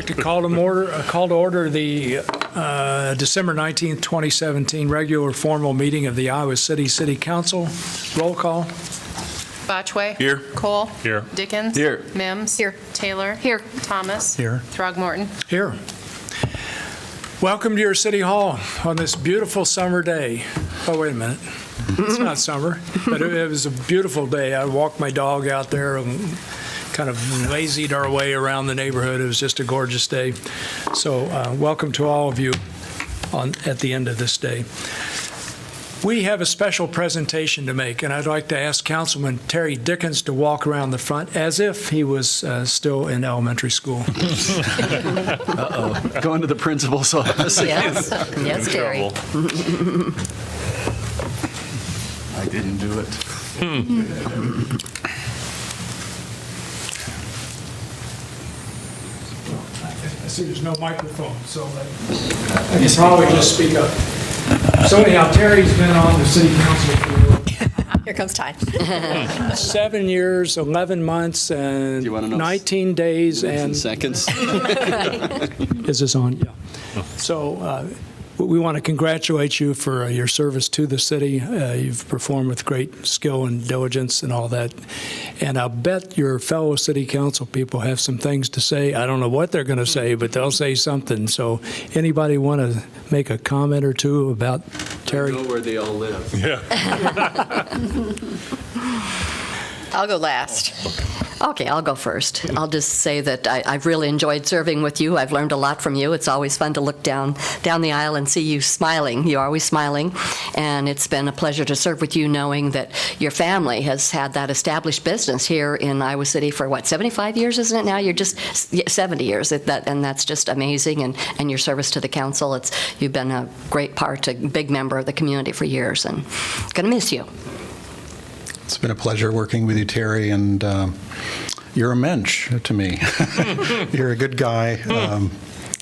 like to call to order the December 19th, 2017 regular formal meeting of the Iowa City Council. Roll call. Botchway. Here. Cole. Here. Dickens. Here. Mims. Here. Taylor. Here. Thomas. Here. Throgmorton. Here. Welcome to your City Hall on this beautiful summer day. Oh, wait a minute. It's not summer, but it was a beautiful day. I walked my dog out there and kind of lazied our way around the neighborhood. It was just a gorgeous day. So welcome to all of you at the end of this day. We have a special presentation to make, and I'd like to ask Councilman Terry Dickens to walk around the front as if he was still in elementary school. Uh-oh. Going to the principal's office again. Yes, Terry. I didn't do it. I see there's no microphone, so I can probably just speak up. So anyhow, Terry's been on the city council for Here comes Ty. 7 years, 11 months, and Do you wanna know 19 days, In and seconds. is this on? Yeah. So we want to congratulate you for your service to the city. You've performed with great skill and diligence and all that. And I'll bet your fellow city council people have some things to say. I don't know what they're going to say, but they'll say something. So anybody want to make a comment or two about Terry? I know where they all live. I'll go last. Okay, I'll go first. I'll just say that I've really enjoyed serving with you. I've learned a lot from you. It's always fun to look down the aisle and see you smiling. You're always smiling. And it's been a pleasure to serve with you, knowing that your family has had that established business here in Iowa City for, 75 years, isn't it now? You're just 70 years, and that's just amazing. And your service to the council, you've been a great part, a big member of the community for years, and going to miss you. It's been a pleasure working with you, Terry, and you're a mensch to me. You're a good guy.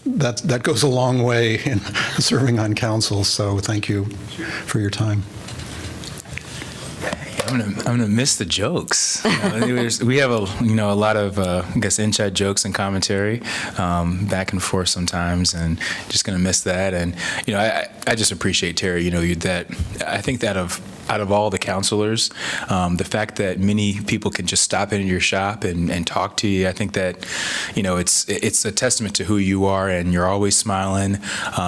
That goes a long way in serving on council, so thank you for your time. I'm gonna miss the jokes. We have a lot of inside jokes and commentary back and forth sometimes, and just gonna miss that. And I just appreciate Terry. That I think that out of all the counselors, the fact that many people can just stop into your shop and talk to you, I think that it's a testament to who you are, and you're always smiling.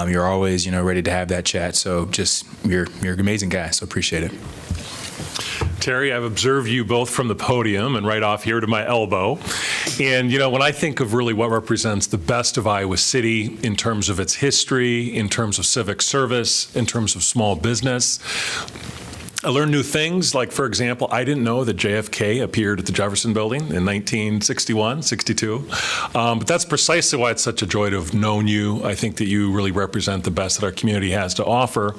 You're always ready to have that chat. So just you're an amazing guy. So appreciate it. Terry, I've observed you both from the podium and right off here to my elbow. And, when I think of really what represents the best of Iowa City in terms of its history, in terms of civic service, in terms of small business, I learned new things, like, for example, I didn't know that JFK appeared at the Jefferson Building in 1961, 62. But that's precisely why it's such a joy to have known you. I think that you really represent the best that our community has to offer.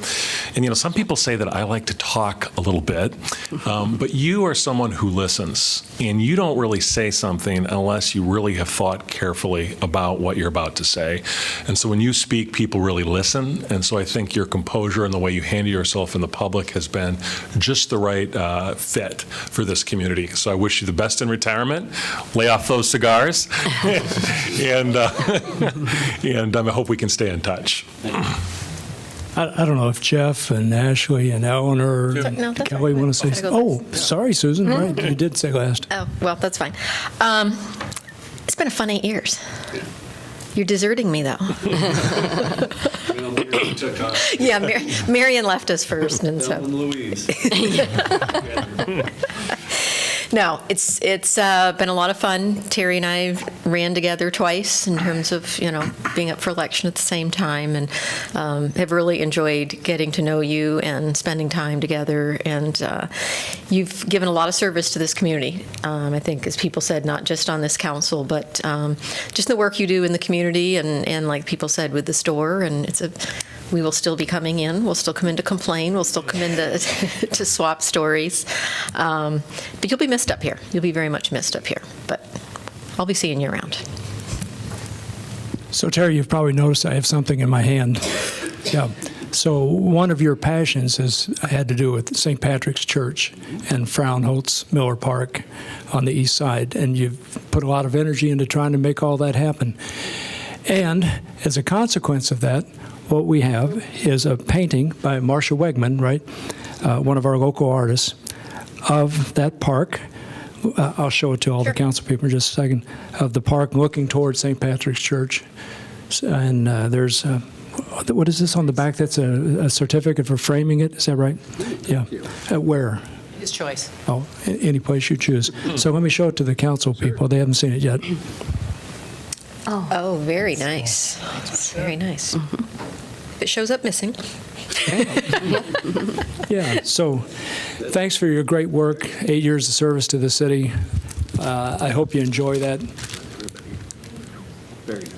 And, some people say that I like to talk a little bit, but you are someone who listens. And you don't really say something unless you really have thought carefully about what you're about to say. And so when you speak, people really listen. And so I think your composure and the way you handle yourself in the public has been just the right fit for this community. So I wish you the best in retirement. Lay off those cigars, and I hope we can stay in touch. I don't know if Jeff and Ashley and Eleanor and Kelly want to say something. Oh, sorry, Susan. Right, you did say last. Oh, well, that's fine. It's been a fun 8 years. You're deserting me, though. Yeah, Marion left us first, and so. Louise. No, it's been a lot of fun. Terry and I ran together twice in terms of, being up for election at the same time, and have really enjoyed getting to know you and spending time together. And you've given a lot of service to this community. I think, as people said, not just on this council, but just the work you do in the community, and like people said, with the store. And we will still be coming in. We'll still come in to complain. We'll still come in to swap stories. But you'll be missed up here. You'll be very much missed up here. But I'll be seeing you around. So, Terry, you've probably noticed I have something in my hand. Yeah. So one of your passions had to do with St. Patrick's Church and Fraunholz Miller Park on the east side, and you've put a lot of energy into trying to make all that happen. And as a consequence of that, what we have is a painting by Marcia Wegman, right, one of our local artists, of that park. I'll show it to all the council people in just a second, of the park looking towards St. Patrick's Church. And there's, what is this on the back? That's a certificate for framing it, is that right? Yeah. Where? His choice. Oh, any place you choose. So let me show it to the council people. They haven't seen it yet. Oh, very nice. Very nice. It shows up missing. Yeah, so thanks for your great work, 8 years of service to the city. I hope you enjoy that. Very nice.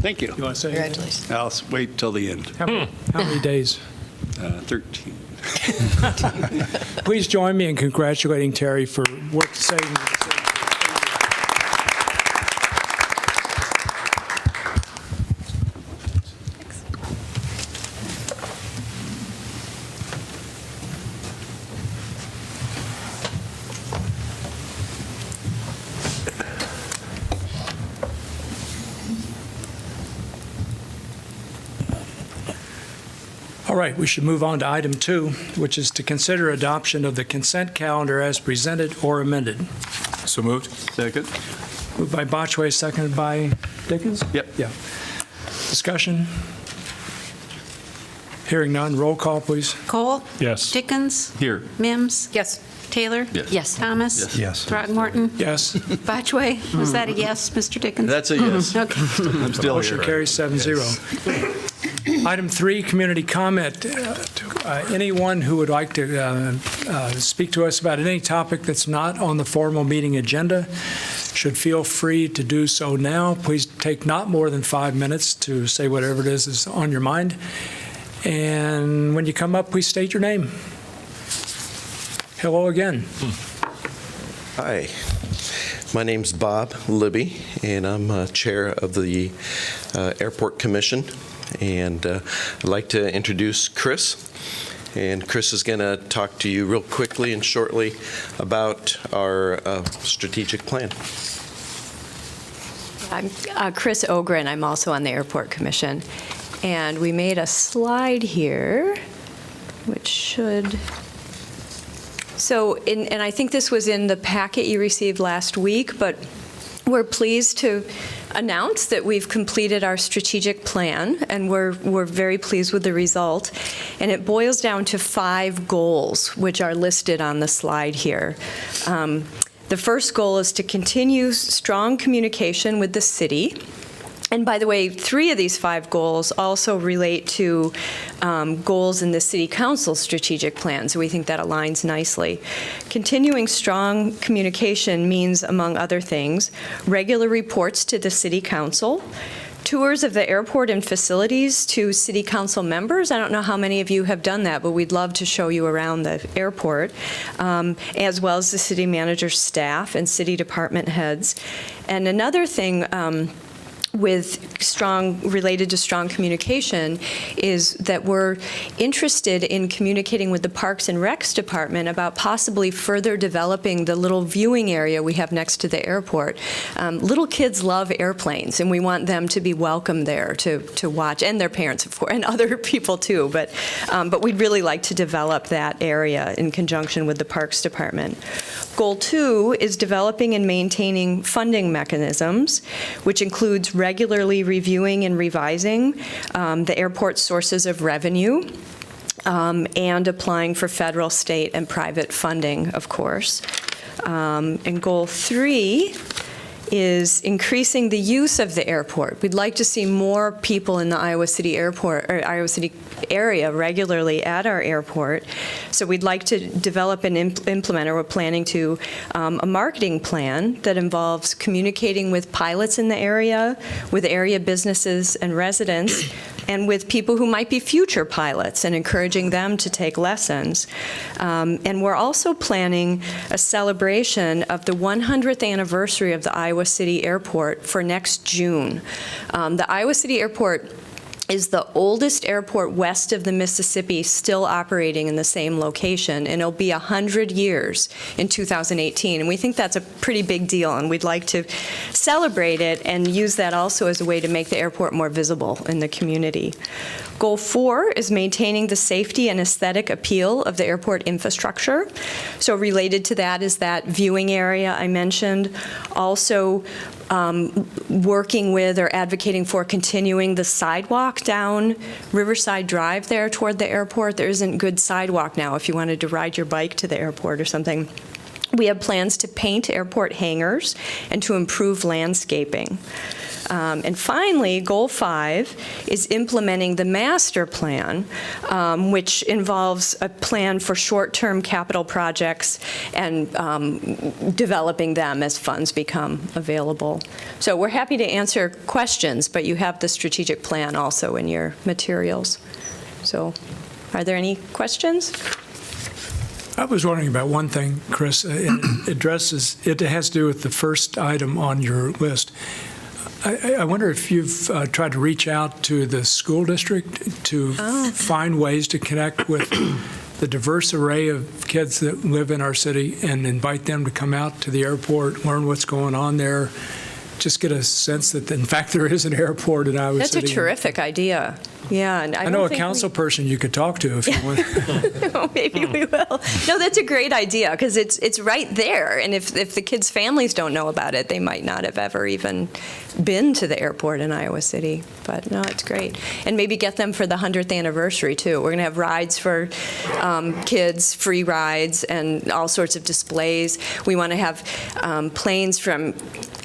Thank you. You want to say anything? Congratulations. I'll wait till the end. How many days? 13. Please join me in congratulating Terry for work saving the city. All right, we should move on to item 2, which is to consider adoption of the consent calendar as presented or amended. So moved. Second? Moved by Botchway, seconded by Dickens? Yep. Yeah. Discussion? Hearing none, roll call, please. Cole? Yes. Dickens? Here. Mims? Yes. Taylor? Yes. Yes. Thomas? Yes. Yes. Throckmorton? Yes. Botchway? Was that a yes, Mr. Dickens? That's a yes. Okay. I'm still Motion here. carries 7-0. Item 3, community comment. Anyone who would like to speak to us about any topic that's not on the formal meeting agenda should feel free to do so now. Please take not more than 5 minutes to say whatever it is on your mind. And when you come up, please state your name. Hello again. Hi, my name's Bob Libby, and I'm chair of the Airport Commission. And I'd like to introduce Chris. And Chris is going to talk to you real quickly and shortly about our strategic plan. I'm Chris Ogren. I'm also on the Airport Commission. And we made a slide here, which should... So, and I think this was in the packet you received last week, but we're pleased to announce that we've completed our strategic plan, and we're very pleased with the result. And it boils down to 5 goals, which are listed on the slide here. The first goal is to continue strong communication with the city. And by the way, 3 of these 5 goals also relate to goals in the City Council strategic plan, so we think that aligns nicely. Continuing strong communication means, among other things, regular reports to the City Council, tours of the airport and facilities to City Council members. I don't know how many of you have done that, but we'd love to show you around the airport, as well as the city manager's staff and city department heads. And another thing, related to strong communication is that we're interested in communicating with the Parks and Recs Department about possibly further developing the little viewing area we have next to the airport. Little kids love airplanes, and we want them to be welcome there to watch, and their parents, of course, and other people too. But we'd really like to develop that area in conjunction with the Parks Department. Goal 2 is developing and maintaining funding mechanisms, which includes regularly reviewing and revising the airport's sources of revenue and applying for federal, state, and private funding, of course. And goal 3 is increasing the use of the airport. We'd like to see more people in the Iowa City airport, or Iowa City area regularly at our airport. So we'd like to develop and implement, or we're planning to, a marketing plan that involves communicating with pilots in the area, with area businesses and residents, and with people who might be future pilots, and encouraging them to take lessons. And we're also planning a celebration of the 100th anniversary of the Iowa City Airport for next June. The Iowa City Airport is the oldest airport west of the Mississippi still operating in the same location, and it'll be 100 years in 2018. And we think that's a pretty big deal, and we'd like to celebrate it and use that also as a way to make the airport more visible in the community. Goal 4 is maintaining the safety and aesthetic appeal of the airport infrastructure. So related to that is that viewing area I mentioned. Also, working with or advocating for continuing the sidewalk down Riverside Drive there toward the airport. There isn't good sidewalk now if you wanted to ride your bike to the airport or something. We have plans to paint airport hangars and to improve landscaping. And finally, Goal 5 is implementing the master plan, which involves a plan for short-term capital projects and developing them as funds become available. So we're happy to answer questions, but you have the strategic plan also in your materials. So are there any questions? I was wondering about one thing, Chris. It has to do with the first item on your list. I wonder if you've tried to reach out to the school district to find ways to connect with the diverse array of kids that live in our city and invite them to come out to the airport, learn what's going on there, just get a sense that, in fact, there is an airport in Iowa City. That's a terrific idea. Yeah, and I know a council person you could talk to if you want. Oh, maybe we will. No, that's a great idea because it's right there. And if the kids' families don't know about it, they might not have ever even been to the airport in Iowa City. But no, it's great. And maybe get them for the 100th anniversary, too. We're going to have rides for kids, free rides, and all sorts of displays. We want to have planes from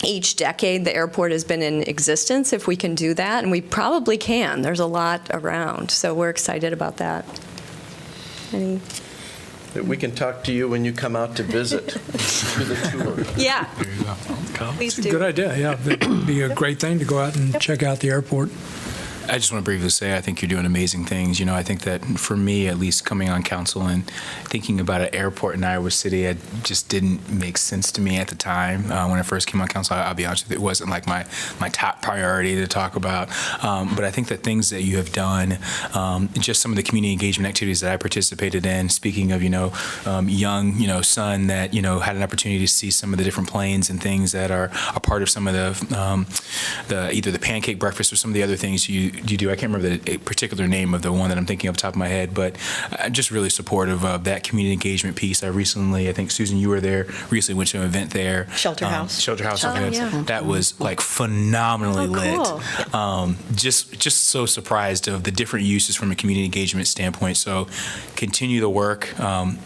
each decade the airport has been in existence, if we can do that. And we probably can. There's a lot around. So we're excited about that. We can talk to you when you come out to visit, to the tour. Yeah. Please It's a do. good idea, yeah. It'd be a great thing to go out and check out the airport. I just want to briefly say I think you're doing amazing things. You know, I think that for me, at least coming on council and thinking about an airport in Iowa City, it just didn't make sense to me at the time. When I first came on council, I'll be honest with you, it wasn't like my top priority to talk about. But I think that things that you have done, just some of the community engagement activities that I participated in, speaking of, young, son that, had an opportunity to see some of the different planes and things that are a part of some of the either the pancake breakfast or some of the other things you do. I can't remember the particular name of the one that I'm thinking off the top of my head, but I'm just really supportive of that community engagement piece. I think, Susan, you were there, recently went to an event there. Shelter House. Shelter House Oh, event. yeah. That was like phenomenally Oh, lit. Just so surprised of the different uses from a community engagement standpoint. So continue the work.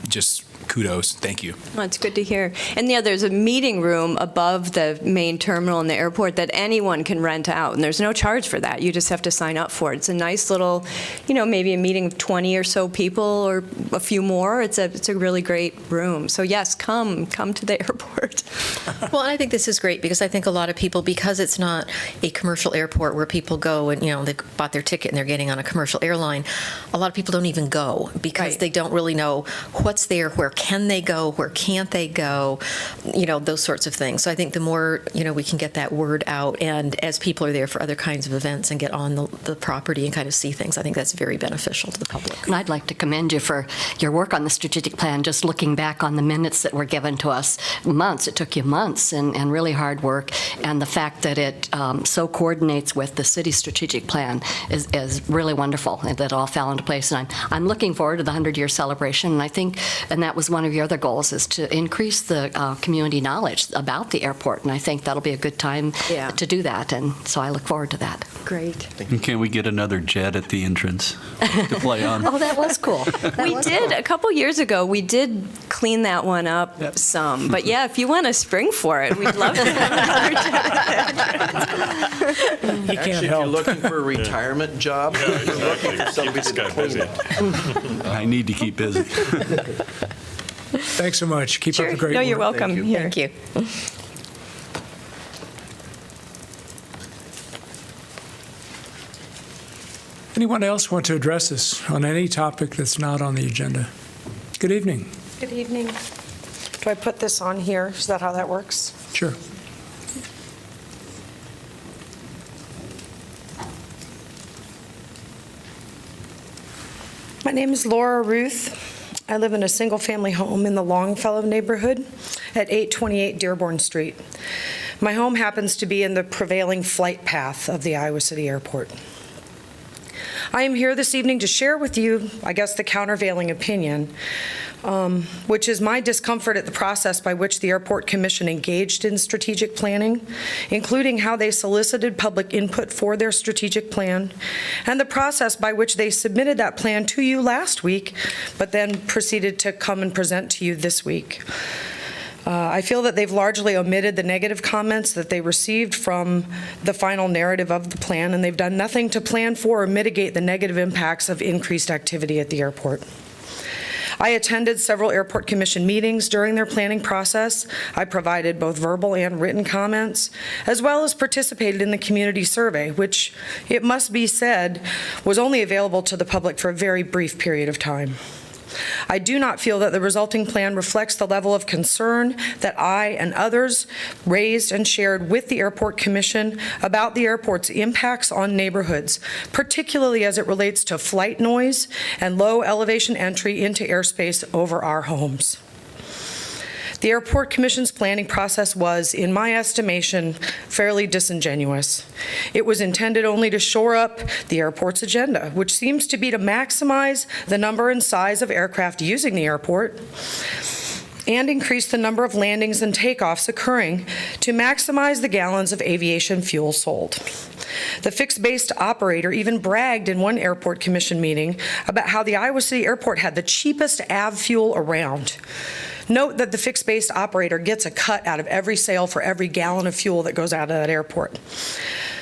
Just kudos. Thank you. Well, it's good to hear. And yeah, there's a meeting room above the main terminal in the airport that anyone can rent out, and there's no charge for that. You just have to sign up for it. It's a nice little, maybe a meeting of 20 or so people or a few more. It's a really great room. So yes, come to the airport. Well, and I think this is great because I think a lot of people, because it's not a commercial airport where people go and, they bought their ticket and they're getting on a commercial airline, a lot of people don't even go because Right. they don't really know what's there, where can they go, where can't they go, those sorts of things. So I think the more, we can get that word out, and as people are there for other kinds of events and get on the property and kind of see things, I think that's very beneficial to the public. And I'd like to commend you for your work on the strategic plan, just looking back on the minutes that were given to us. It took you months and really hard work, and the fact that it so coordinates with the city strategic plan is really wonderful, and that it all fell into place. And I'm looking forward to the 100-year celebration, and I think, and that was one of your other goals, is to increase the community knowledge about the airport, and I think that'll be a good time Yeah. to do that, and so I look forward to that. Great. And can we get another jet at the entrance to play on? Oh, that was cool. A couple years ago, we did clean that one up some. But yeah, if you want to spring for it, we'd love to have another He can't Actually, if you're help. looking for a retirement job, you're looking for somebody to clean it. I need to keep busy. Thanks so much. Keep up the great No, work. you're welcome. Thank you. Here. Thank you. Anyone else want to address us on any topic that's not on the agenda? Good evening. Good evening. Do I put this on here? Is that how that works? Sure. My name is Laura Ruth. I live in a single-family home in the Longfellow neighborhood at 828 Dearborn Street. My home happens to be in the prevailing flight path of the Iowa City Airport. I am here this evening to share with you, I guess, the countervailing opinion, which is my discomfort at the process by which the Airport Commission engaged in strategic planning, including how they solicited public input for their strategic plan, and the process by which they submitted that plan to you last week, but then proceeded to come and present to you this week. I feel that they've largely omitted the negative comments that they received from the final narrative of the plan, and they've done nothing to plan for or mitigate the negative impacts of increased activity at the airport. I attended several Airport Commission meetings during their planning process. I provided both verbal and written comments, as well as participated in the community survey, which, it must be said, was only available to the public for a very brief period of time. I do not feel that the resulting plan reflects the level of concern that I and others raised and shared with the Airport Commission about the airport's impacts on neighborhoods, particularly as it relates to flight noise and low elevation entry into airspace over our homes. The Airport Commission's planning process was, in my estimation, fairly disingenuous. It was intended only to shore up the airport's agenda, which seems to be to maximize the number and size of aircraft using the airport and increase the number of landings and takeoffs occurring to maximize the gallons of aviation fuel sold. The fixed-based operator even bragged in one Airport Commission meeting about how the Iowa City Airport had the cheapest av fuel around. Note that the fixed-based operator gets a cut out of every sale for every gallon of fuel that goes out of that airport.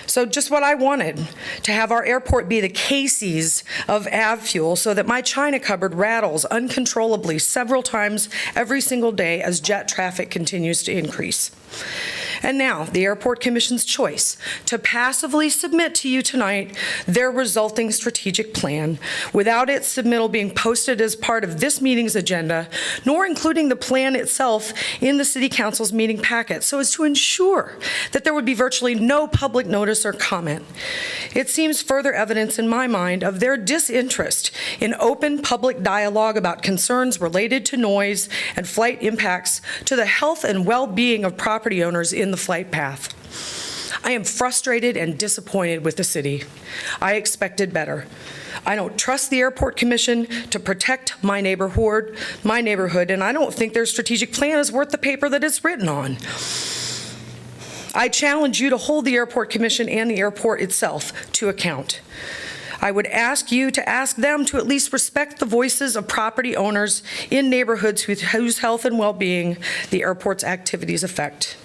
So just what I wanted, to have our airport be the Casey's of av fuel so that my china cupboard rattles uncontrollably several times every single day as jet traffic continues to increase. And now, the Airport Commission's choice to passively submit to you tonight their resulting strategic plan without its submittal being posted as part of this meeting's agenda, nor including the plan itself in the City Council's meeting packet, so as to ensure that there would be virtually no public notice or comment. It seems further evidence in my mind of their disinterest in open public dialogue about concerns related to noise and flight impacts to the health and well-being of property owners in the flight path. I am frustrated and disappointed with the city. I expected better. I don't trust the Airport Commission to protect my neighborhood, and I don't think their strategic plan is worth the paper that it's written on. I challenge you to hold the Airport Commission and the airport itself to account. I would ask you to ask them to at least respect the voices of property owners in neighborhoods whose health and well-being the airport's activities affect.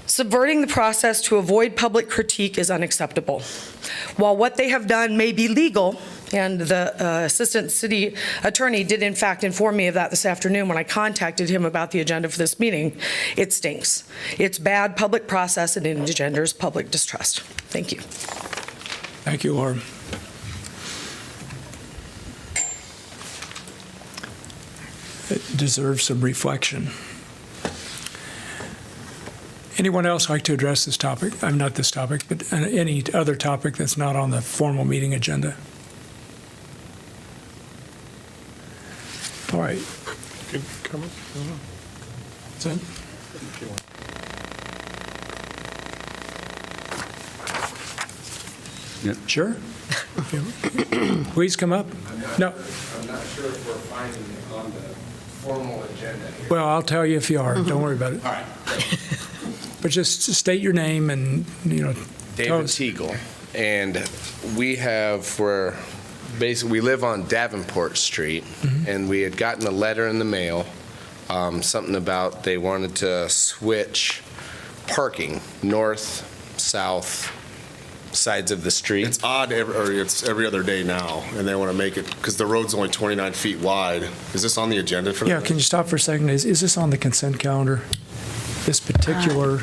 Subverting the process to avoid public critique is unacceptable. While what they have done may be legal, and the Assistant City Attorney did in fact inform me of that this afternoon when I contacted him about the agenda for this meeting, it stinks. It's bad public process and it engenders public distrust. Thank you. Thank you, Laura. It deserves some reflection. Anyone else like to address this topic? Not this topic, but any other topic that's not on the formal meeting agenda? All right. Good comment? That's it? Sure. Please come up. No. I'm not sure if we're finding it on the formal agenda here. Well, I'll tell you if you are. Don't worry about it. All right. But just state your name and, tell David us. Teagle. And we live on Davenport Street, and we had gotten a letter in the mail, something about they wanted to switch parking north, south, sides of the street. It's odd, it's every other day now, and they want to make it, because the road's only 29 feet wide. Is this on the agenda for Yeah, can you stop for a second? Is this on the consent calendar? This particular?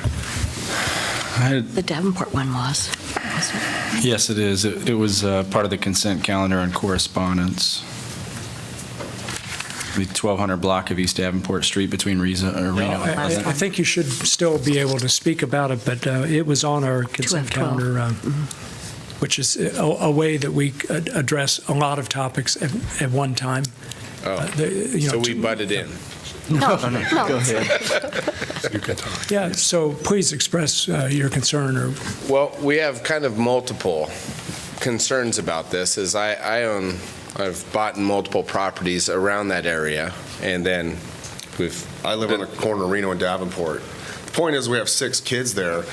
The Davenport one was. Yes, it is. It was part of the consent calendar and correspondence. The 1200 block of East Davenport Street between Reno and Pleasant. I think you should still be able to speak about it, but it was on our consent calendar. which is a way that we address a lot of topics at one time. So we butted in. No. Go ahead. Yeah, so please express your concern or. Well, we have kind of multiple concerns about this. As I've bought multiple properties around that area, and then I live on the corner of Reno and Davenport. The point is, we have 6 kids there,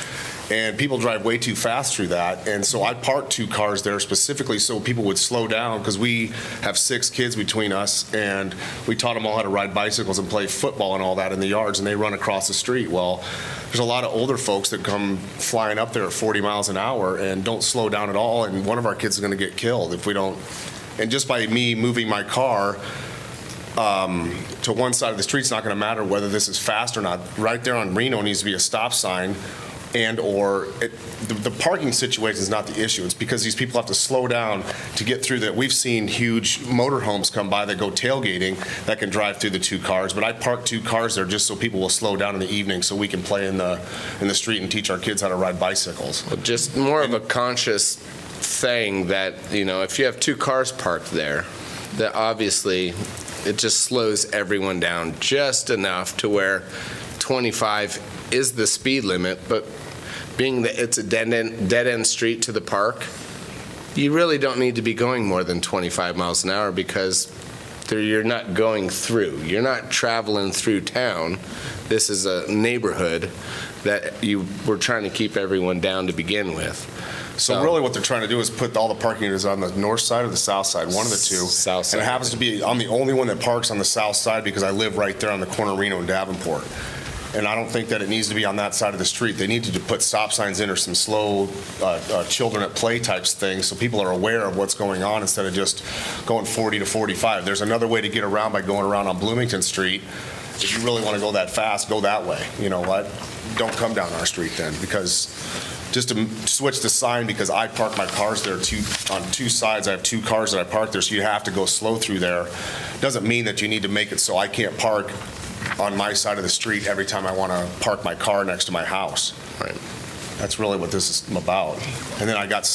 and people drive way too fast through that. And so I parked 2 cars there specifically so people would slow down, because we have 6 kids between us, and we taught them all how to ride bicycles and play football and all that in the yards, and they run across the street. Well, there's a lot of older folks that come flying up there at 40 miles an hour and don't slow down at all, and one of our kids is going to get killed if we don't. And just by me moving my car to one side of the street's not going to matter whether this is fast or not. Right there on Reno needs to be a stop sign, the parking situation is not the issue. It's because these people have to slow down to get through that. We've seen huge motorhomes come by that go tailgating that can drive through the 2 cars, but I parked 2 cars there just so people will slow down in the evening so we can play in the street and teach our kids how to ride bicycles. Just more of a conscious thing that, if you have 2 cars parked there, that obviously it just slows everyone down just enough to where 25 is the speed limit, but being that it's a dead-end street to the park, you really don't need to be going more than 25 miles an hour, because you're not going through. You're not traveling through town. This is a neighborhood that we're trying to keep everyone down to begin with. So really what they're trying to do is put all the parking is on the north side or the south side, one of the 2. South side. And it happens to be, I'm the only one that parks on the south side because I live right there on the corner of Reno and Davenport. And I don't think that it needs to be on that side of the street. They need to put stop signs in or some slow children at play types things so people are aware of what's going on instead of just going 40 to 45. There's another way to get around by going around on Bloomington Street. If you really want to go that fast, go that way. You know what? Don't come down our street then, because just to switch the sign, because I park my cars there on 2 sides. I have 2 cars that I park there, so you have to go slow through there. Doesn't mean that you need to make it so I can't park on my side of the street every time I want to park my car next to my house. Right. That's really what this is about. And then I got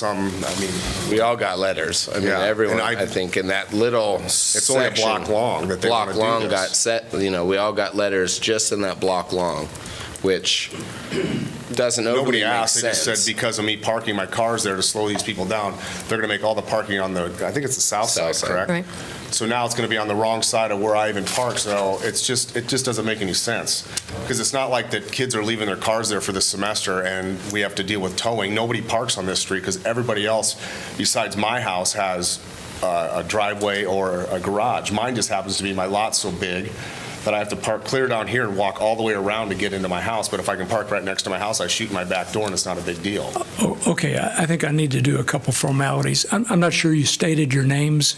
we all got letters. Everyone, I think, in that little it's only a block long that they want to do this. Got set, we all got letters just in that block long, which doesn't Nobody make asked. They sense. just said because of me parking my cars there to slow these people down, they're going to make all the parking on I think it's the south side, correct? Right. So now it's going to be on the wrong side of where I even park. So it just doesn't make any sense, because it's not like that kids are leaving their cars there for the semester and we have to deal with towing. Nobody parks on this street because everybody else besides my house has a driveway or a garage. Mine just happens to be, my lot's so big that I have to park clear down here and walk all the way around to get into my house. But if I can park right next to my house, I shoot my back door and it's not a big deal. Oh, okay, I think I need to do a couple formalities. I'm not sure you stated your names.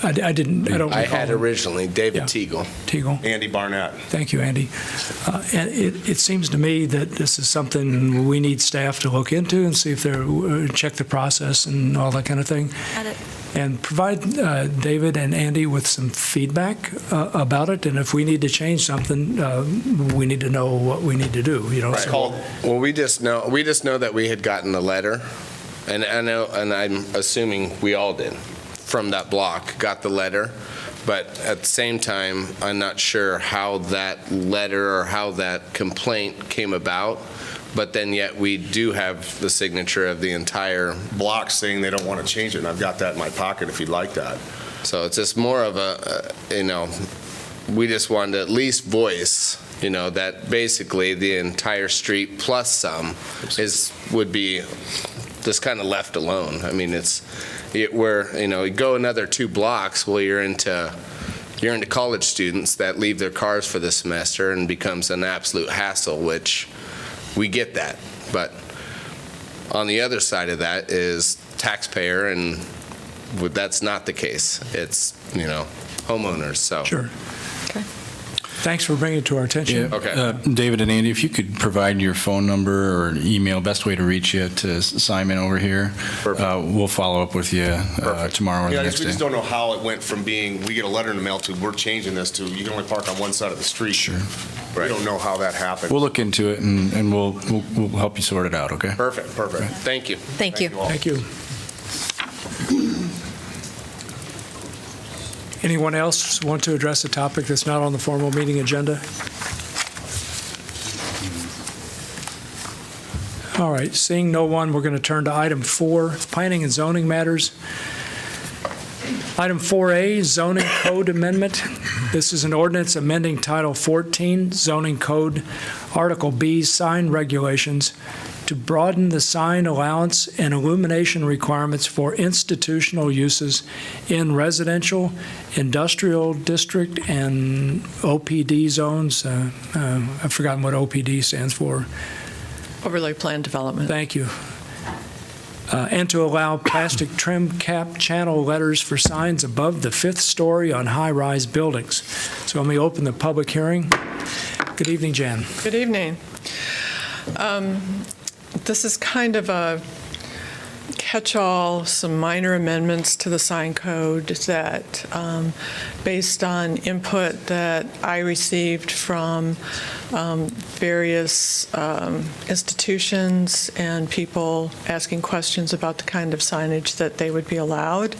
I don't recall. I had originally David Teagle. Andy Barnett. Thank you, Andy. And it seems to me that this is something we need staff to look into and see if they're, check the process and all that kind of thing. And provide David and Andy with some feedback about it. And if we need to change something, we need to know what we need to do. Well, we just know that we had gotten a letter, and I'm assuming we all did from that block, got the letter. But at the same time, I'm not sure how that letter or how that complaint came about. But then yet we do have the signature of the entire block saying they don't want to change it, and I've got that in my pocket if you'd like that. So it's just more of we just wanted to at least voice, that basically the entire street plus some would be just kind of left alone. I mean, you go another 2 blocks, well, you're into college students that leave their cars for the semester and becomes an absolute hassle, which we get that. But on the other side of that is taxpayer, and that's not the case. It's, homeowners, so. Sure. Okay. Thanks for bringing it to our attention. Yeah. Okay. David and Andy, if you could provide your phone number or email, best way to reach you to Simon over here. We'll follow up with you tomorrow or the next day. We just don't know how it went from being, we get a letter in the mail to we're changing this to you can only park on one side of the street. Sure. We don't know how that happened. We'll look into it, and we'll help you sort it out, okay? Perfect. Thank you. Thank you. all. Thank you. Anyone else want to address a topic that's not on the formal meeting agenda? All right, seeing no one, we're going to turn to item 4, planning and zoning matters. Item 4A, zoning code amendment. This is an ordinance amending Title 14, zoning code, Article B, sign regulations, to broaden the sign allowance and illumination requirements for institutional uses in residential, industrial district, and OPD zones. I've forgotten what OPD stands for. Overlay plan development. Thank you. And to allow plastic trim cap channel letters for signs above the 5th story on high-rise buildings. So let me open the public hearing. Good evening, Jan. Good evening. This is kind of a catch-all, some minor amendments to the sign code that, based on input that I received from various institutions and people asking questions about the kind of signage that they would be allowed,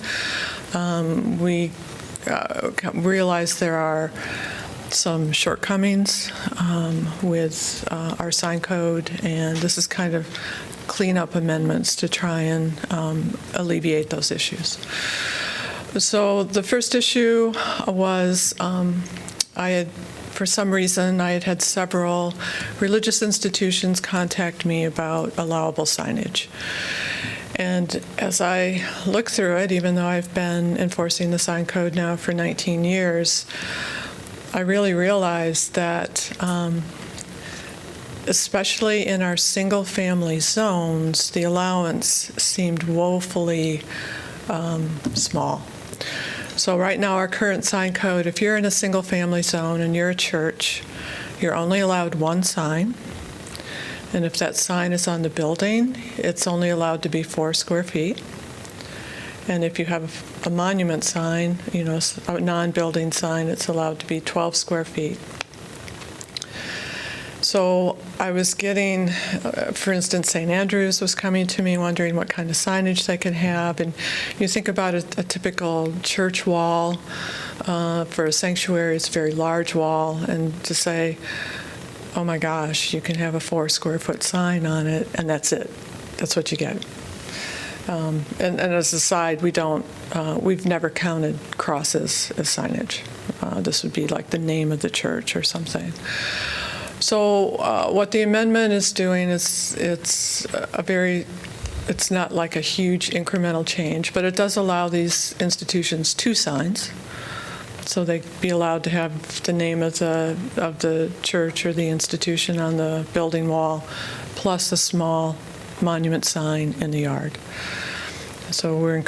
we realized there are some shortcomings with our sign code, and this is kind of cleanup amendments to try and alleviate those issues. So the first issue was for some reason, I had several religious institutions contact me about allowable signage. And as I look through it, even though I've been enforcing the sign code now for 19 years, I really realized that especially in our single-family zones, the allowance seemed woefully small. So right now, our current sign code, if you're in a single-family zone and you're a church, you're only allowed one sign. And if that sign is on the building, it's only allowed to be 4 square feet. And if you have a monument sign, a non-building sign, it's allowed to be 12 square feet. So I was getting, for instance, St. Andrews was coming to me wondering what kind of signage they could have. And you think about a typical church wall. For a sanctuary, it's a very large wall. And to say, oh my gosh, you can have a 4 square foot sign on it, and that's it. That's what you get. And as a side, we've never counted crosses as signage. This would be like the name of the church or something. So what the amendment is doing is it's not like a huge incremental change, but it does allow these institutions 2 signs. So they'd be allowed to have the name of the church or the institution on the building wall, plus a small monument sign in the yard. So we're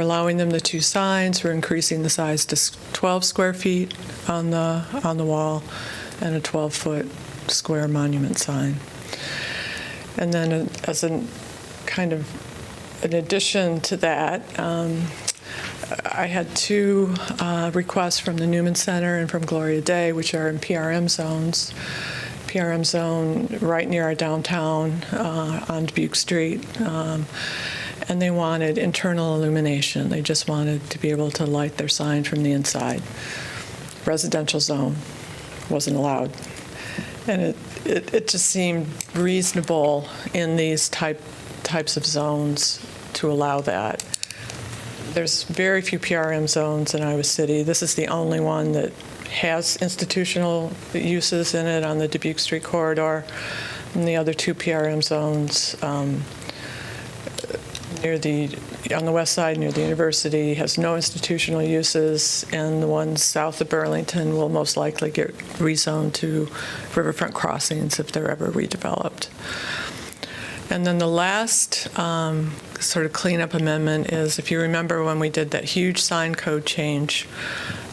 allowing them the 2 signs. We're increasing the size to 12 square feet on the wall and a 12-foot square monument sign. And then as an addition to that, I had 2 requests from the Newman Center and from Gloria Day, which are in PRM zones. PRM zone right near our downtown on Dubuque Street. And they wanted internal illumination. They just wanted to be able to light their sign from the inside. Residential zone wasn't allowed. And it just seemed reasonable in these types of zones to allow that. There's very few PRM zones in Iowa City. This is the only one that has institutional uses in it on the Dubuque Street corridor. And the other 2 PRM zones on the west side near the university has no institutional uses, and the ones south of Burlington will most likely get rezoned to riverfront crossings if they're ever redeveloped. And then the last sort of cleanup amendment is, if you remember when we did that huge sign code change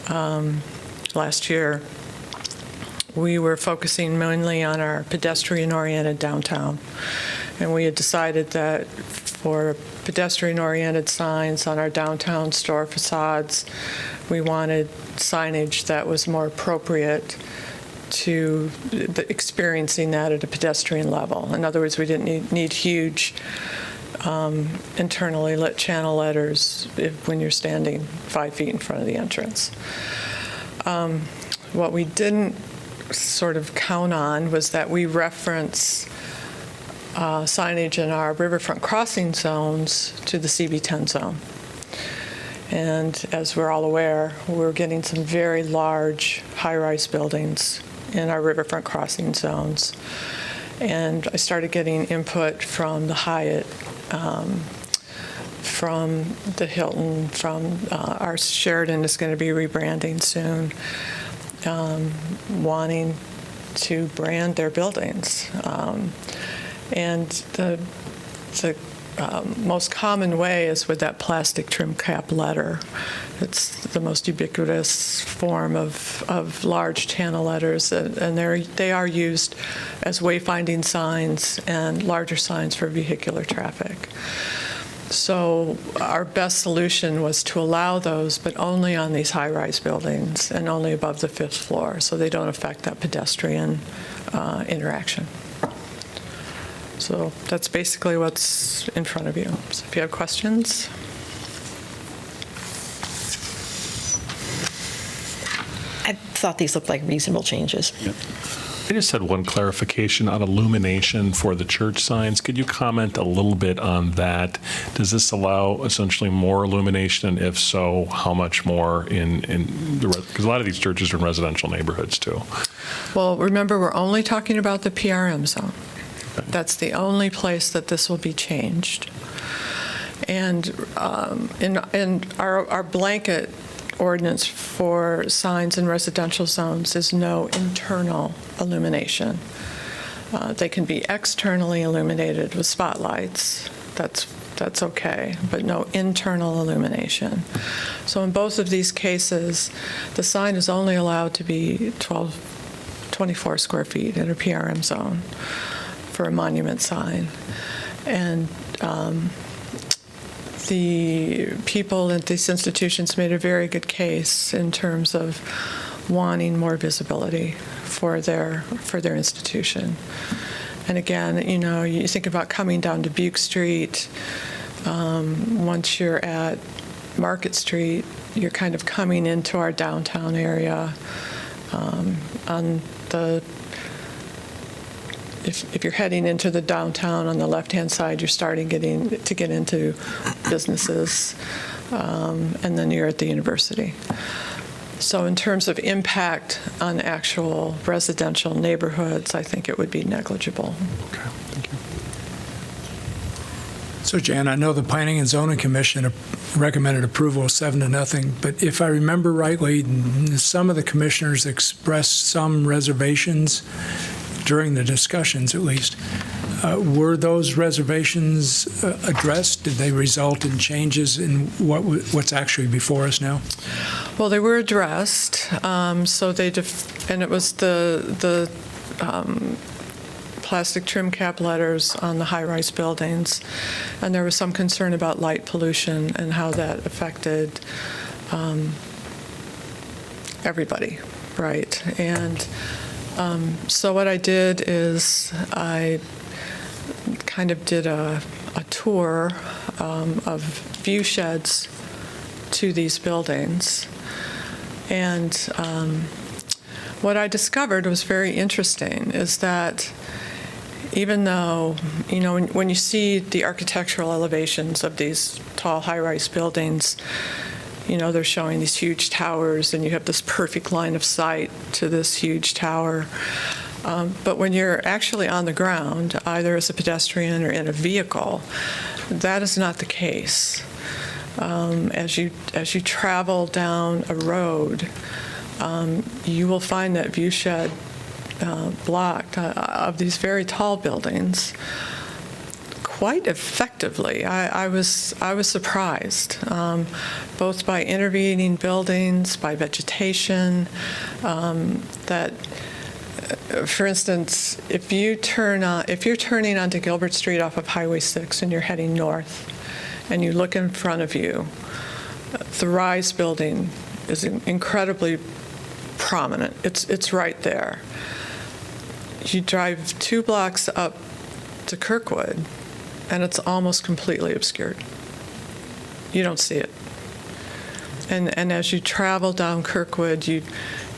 last year, we were focusing mainly on our pedestrian-oriented downtown. And we had decided that for pedestrian-oriented signs on our downtown store facades, we wanted signage that was more appropriate to experiencing that at a pedestrian level. In other words, we didn't need huge internally lit channel letters when you're standing 5 feet in front of the entrance. What we didn't sort of count on was that we reference signage in our riverfront crossing zones to the CB10 zone. And as we're all aware, we're getting some very large high-rise buildings in our riverfront crossing zones. And I started getting input from the Hyatt, from the Hilton, from our Sheraton is going to be rebranding soon, wanting to brand their buildings. And the most common way is with that plastic trim cap letter. It's the most ubiquitous form of large channel letters, and they are used as wayfinding signs and larger signs for vehicular traffic. So our best solution was to allow those, but only on these high-rise buildings and only above the 5th floor, so they don't affect that pedestrian interaction. So that's basically what's in front of you. So if you have questions. I thought these looked like reasonable changes. I just had one clarification on illumination for the church signs. Could you comment a little bit on that? Does this allow essentially more illumination? And if so, how much more because a lot of these churches are in residential neighborhoods too. Well, remember, we're only talking about the PRM zone. That's the only place that this will be changed. And in our blanket ordinance for signs in residential zones is no internal illumination. They can be externally illuminated with spotlights. That's okay, but no internal illumination. So in both of these cases, the sign is only allowed to be 24 square feet in a PRM zone for a monument sign. And the people at these institutions made a very good case in terms of wanting more visibility for their institution. And again, you think about coming down to Buke Street. Once you're at Market Street, you're kind of coming into our downtown area. If you're heading into the downtown on the left-hand side, you're starting to get into businesses, and then you're at the university. So in terms of impact on actual residential neighborhoods, I think it would be negligible. Okay, thank you. So, Jan, I know the Planning and Zoning Commission recommended approval 7-0, but if I remember rightly, some of the commissioners expressed some reservations during the discussions, at least. Were those reservations addressed? Did they result in changes in what's actually before us now? Well, they were addressed. So and it was the plastic trim cap letters on the high-rise buildings, and there was some concern about light pollution and how that affected everybody, right? And so what I did is I kind of did a tour of view sheds to these buildings. And what I discovered was very interesting is that even though, when you see the architectural elevations of these tall high-rise buildings, they're showing these huge towers, and you have this perfect line of sight to this huge tower. But when you're actually on the ground, either as a pedestrian or in a vehicle, that is not the case. As you travel down a road, you will find that view shed blocked of these very tall buildings quite effectively. I was surprised, both by intervening buildings, by vegetation, that, for instance, if you're turning onto Gilbert Street off of Highway 6 and you're heading north, and you look in front of you, the Rise building is incredibly prominent. It's right there. You drive 2 blocks up to Kirkwood, and it's almost completely obscured. You don't see it. And as you travel down Kirkwood,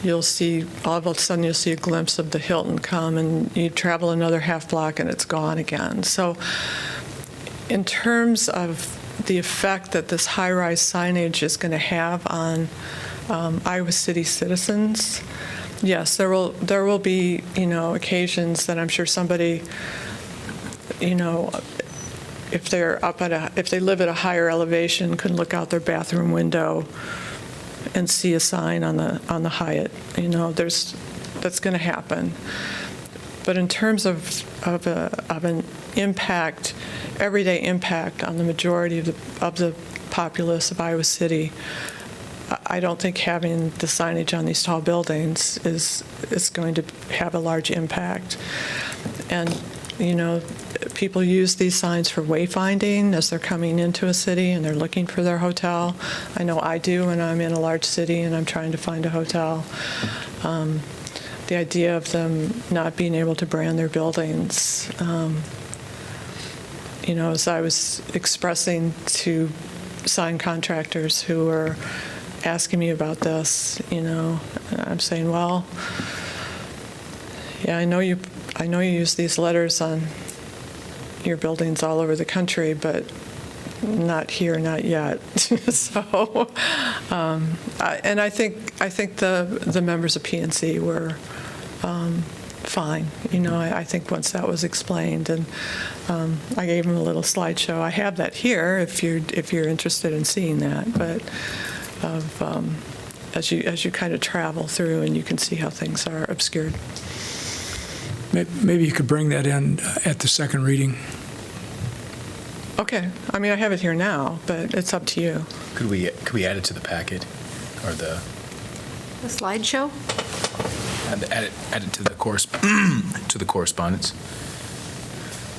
you'll see, all of a sudden you'll see a glimpse of the Hilton come, and you travel another half block and it's gone again. So in terms of the effect that this high-rise signage is going to have on Iowa City citizens, yes, there will be, occasions that I'm sure somebody, if they live at a higher elevation, can look out their bathroom window and see a sign on the Hyatt. That's going to happen. But in terms of an impact, everyday impact on the majority of the populace of Iowa City, I don't think having the signage on these tall buildings is going to have a large impact. And people use these signs for wayfinding as they're coming into a city and they're looking for their hotel. I know I do when I'm in a large city and I'm trying to find a hotel. The idea of them not being able to brand their buildings, as I was expressing to sign contractors who were asking me about this, I'm saying, well, yeah, I know you use these letters on your buildings all over the country, but not here, not yet. So, and I think the members of PNC were fine. I think once that was explained, and I gave them a little slideshow. I have that here if you're interested in seeing that, but as you kind of travel through and you can see how things are obscured. Maybe you could bring that in at the second reading. Okay. I mean, I have it here now, but it's up to you. Could we add it to the packet or the slideshow? Add it to the to the correspondence?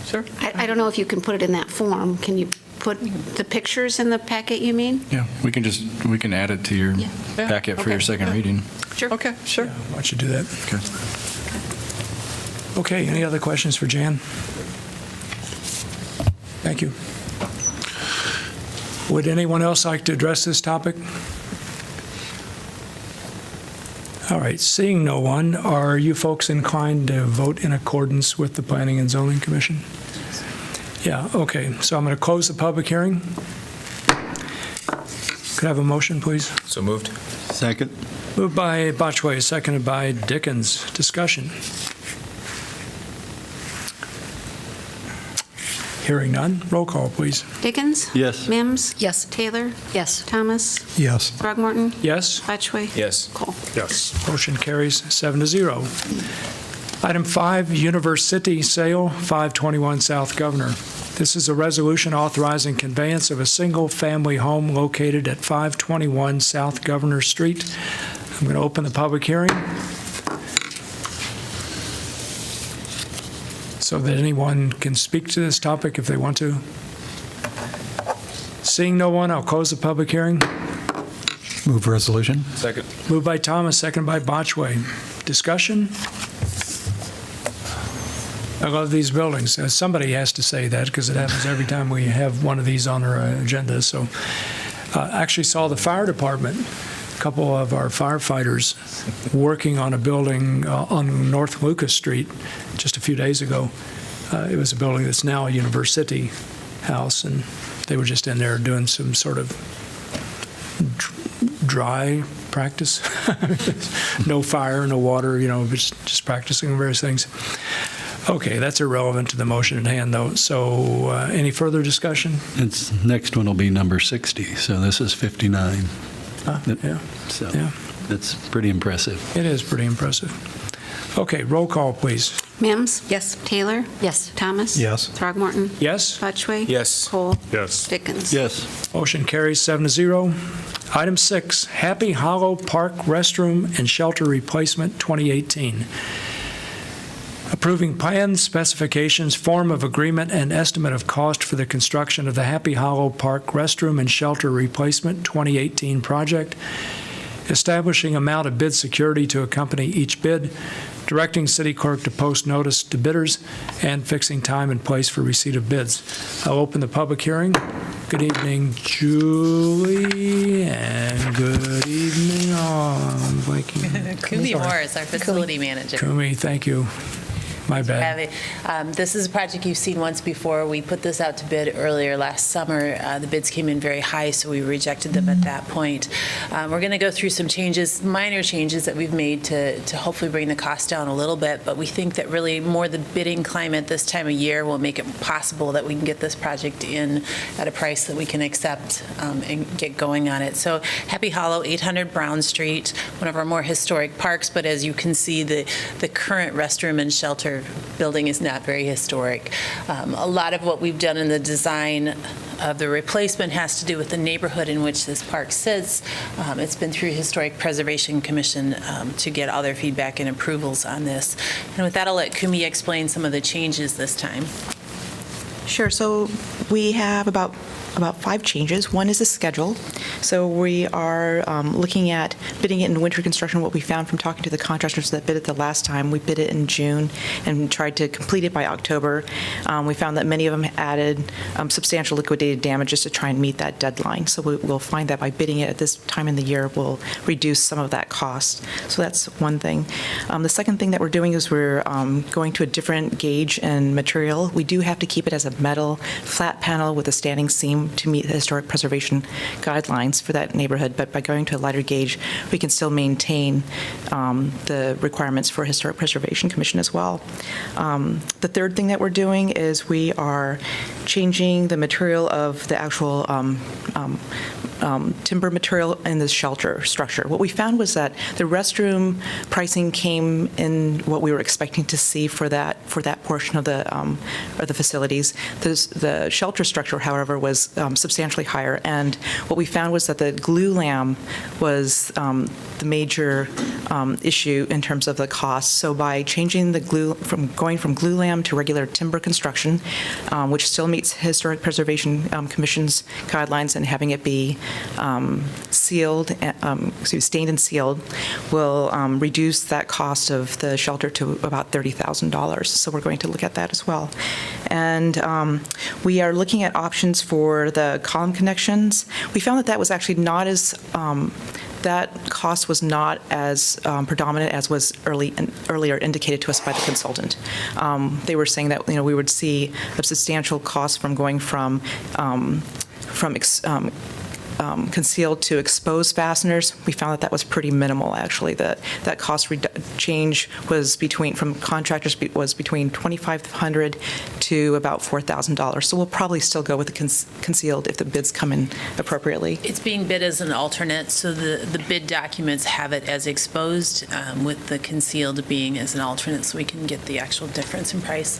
Sure. I don't know if you can put it in that form. Can you put the pictures in the packet, you mean? Yeah, we can add it to your packet for your second reading. Sure. Okay, sure. Yeah, why don't you do that? Okay. Okay, any other questions for Jan? Thank you. Would anyone else like to address this topic? All right, seeing no one, are you folks inclined to vote in accordance with the Planning and Zoning Commission? Yeah, okay, so I'm going to close the public hearing. Could I have a motion, please? So moved. Second. Moved by Botchway, seconded by Dickens. Discussion. Hearing none, roll call, please. Dickens? Yes. Mims? Yes. Taylor? Yes. Thomas? Yes. Throgmorton? Yes? Botchway? Yes. Cole? Yes. Motion carries 7-0. Item 5, Universe City Sale, 521 South Governor. This is a resolution authorizing conveyance of a single-family home located at 521 South Governor Street. I'm going to open the public hearing so that anyone can speak to this topic if they want to. Seeing no one, I'll close the public hearing. Move resolution. Second. Moved by Thomas, second by Botchway. Discussion? I love these buildings. Somebody has to say that because it happens every time we have one of these on our agenda. So actually saw the fire department, a couple of our firefighters working on a building on North Lucas Street just a few days ago. It was a building that's now a university house, and they were just in there doing some sort of dry practice. No fire, no water, just practicing various things. Okay, that's irrelevant to the motion at hand, though. So any further discussion? Next one will be number 60, so this is 59. Yeah. So Yeah. that's pretty impressive. It is pretty impressive. Okay, roll call, please. Mims? Yes. Taylor? Yes. Thomas? Yes. Throgmorton? Yes? Botchway? Yes. Cole? Yes. Dickens? Yes. Motion carries 7-0. Item 6, Happy Hollow Park Restroom and Shelter Replacement 2018. Approving plans, specifications, form of agreement, and estimate of cost for the construction of the Happy Hollow Park Restroom and Shelter Replacement 2018 project establishing amount of bid security to accompany each bid, directing city clerk to post notice to bidders, and fixing time and place for receipt of bids. I'll open the public hearing. Good evening, Julie, and good evening, I'm blanking. Kumi Sorry. Morris, our facility manager. Kumi, thank you. My bad. This is a project you've seen once before. We put this out to bid earlier last summer. The bids came in very high, so we rejected them at that point. We're going to go through some changes, minor changes that we've made to hopefully bring the cost down a little bit, but we think that really more the bidding climate this time of year will make it possible that we can get this project in at a price that we can accept and get going on it. So Happy Hollow, 800 Brown Street, one of our more historic parks, but as you can see, the current restroom and shelter building is not very historic. A lot of what we've done in the design of the replacement has to do with the neighborhood in which this park sits. It's been through Historic Preservation Commission to get all their feedback and approvals on this. And with that, I'll let Kumi explain some of the changes this time. Sure. So we have about 5 changes. One is the schedule. So we are looking at bidding it in winter construction. What we found from talking to the contractors that bid it the last time, we bid it in June and tried to complete it by October. We found that many of them added substantial liquidated damages to try and meet that deadline. So we'll find that by bidding it at this time in the year, we'll reduce some of that cost. So that's one thing. The second thing that we're doing is we're going to a different gauge and material. We do have to keep it as a metal flat panel with a standing seam to meet the historic preservation guidelines for that neighborhood, but by going to a lighter gauge, we can still maintain the requirements for Historic Preservation Commission as well. The third thing that we're doing is we are changing the material of the actual timber material in the shelter structure. What we found was that the restroom pricing came in what we were expecting to see for that portion of the facilities. The shelter structure, however, was substantially higher, and what we found was that the glue lam was the major issue in terms of the cost. So by changing the glue going from glue lam to regular timber construction, which still meets Historic Preservation Commission's guidelines, and having it be stained and sealed, will reduce that cost of the shelter to about $30,000. So we're going to look at that as well. And we are looking at options for the column connections. We found that that was actually not as that cost was not as predominant as was earlier indicated to us by the consultant. They were saying that we would see a substantial cost from going from concealed to exposed fasteners. We found that was pretty minimal, actually. That cost change was from contractors was between $2,500 to about $4,000. So we'll probably still go with the concealed if the bids come in appropriately. It's being bid as an alternate, so the bid documents have it as exposed, with the concealed being as an alternate, so we can get the actual difference in price.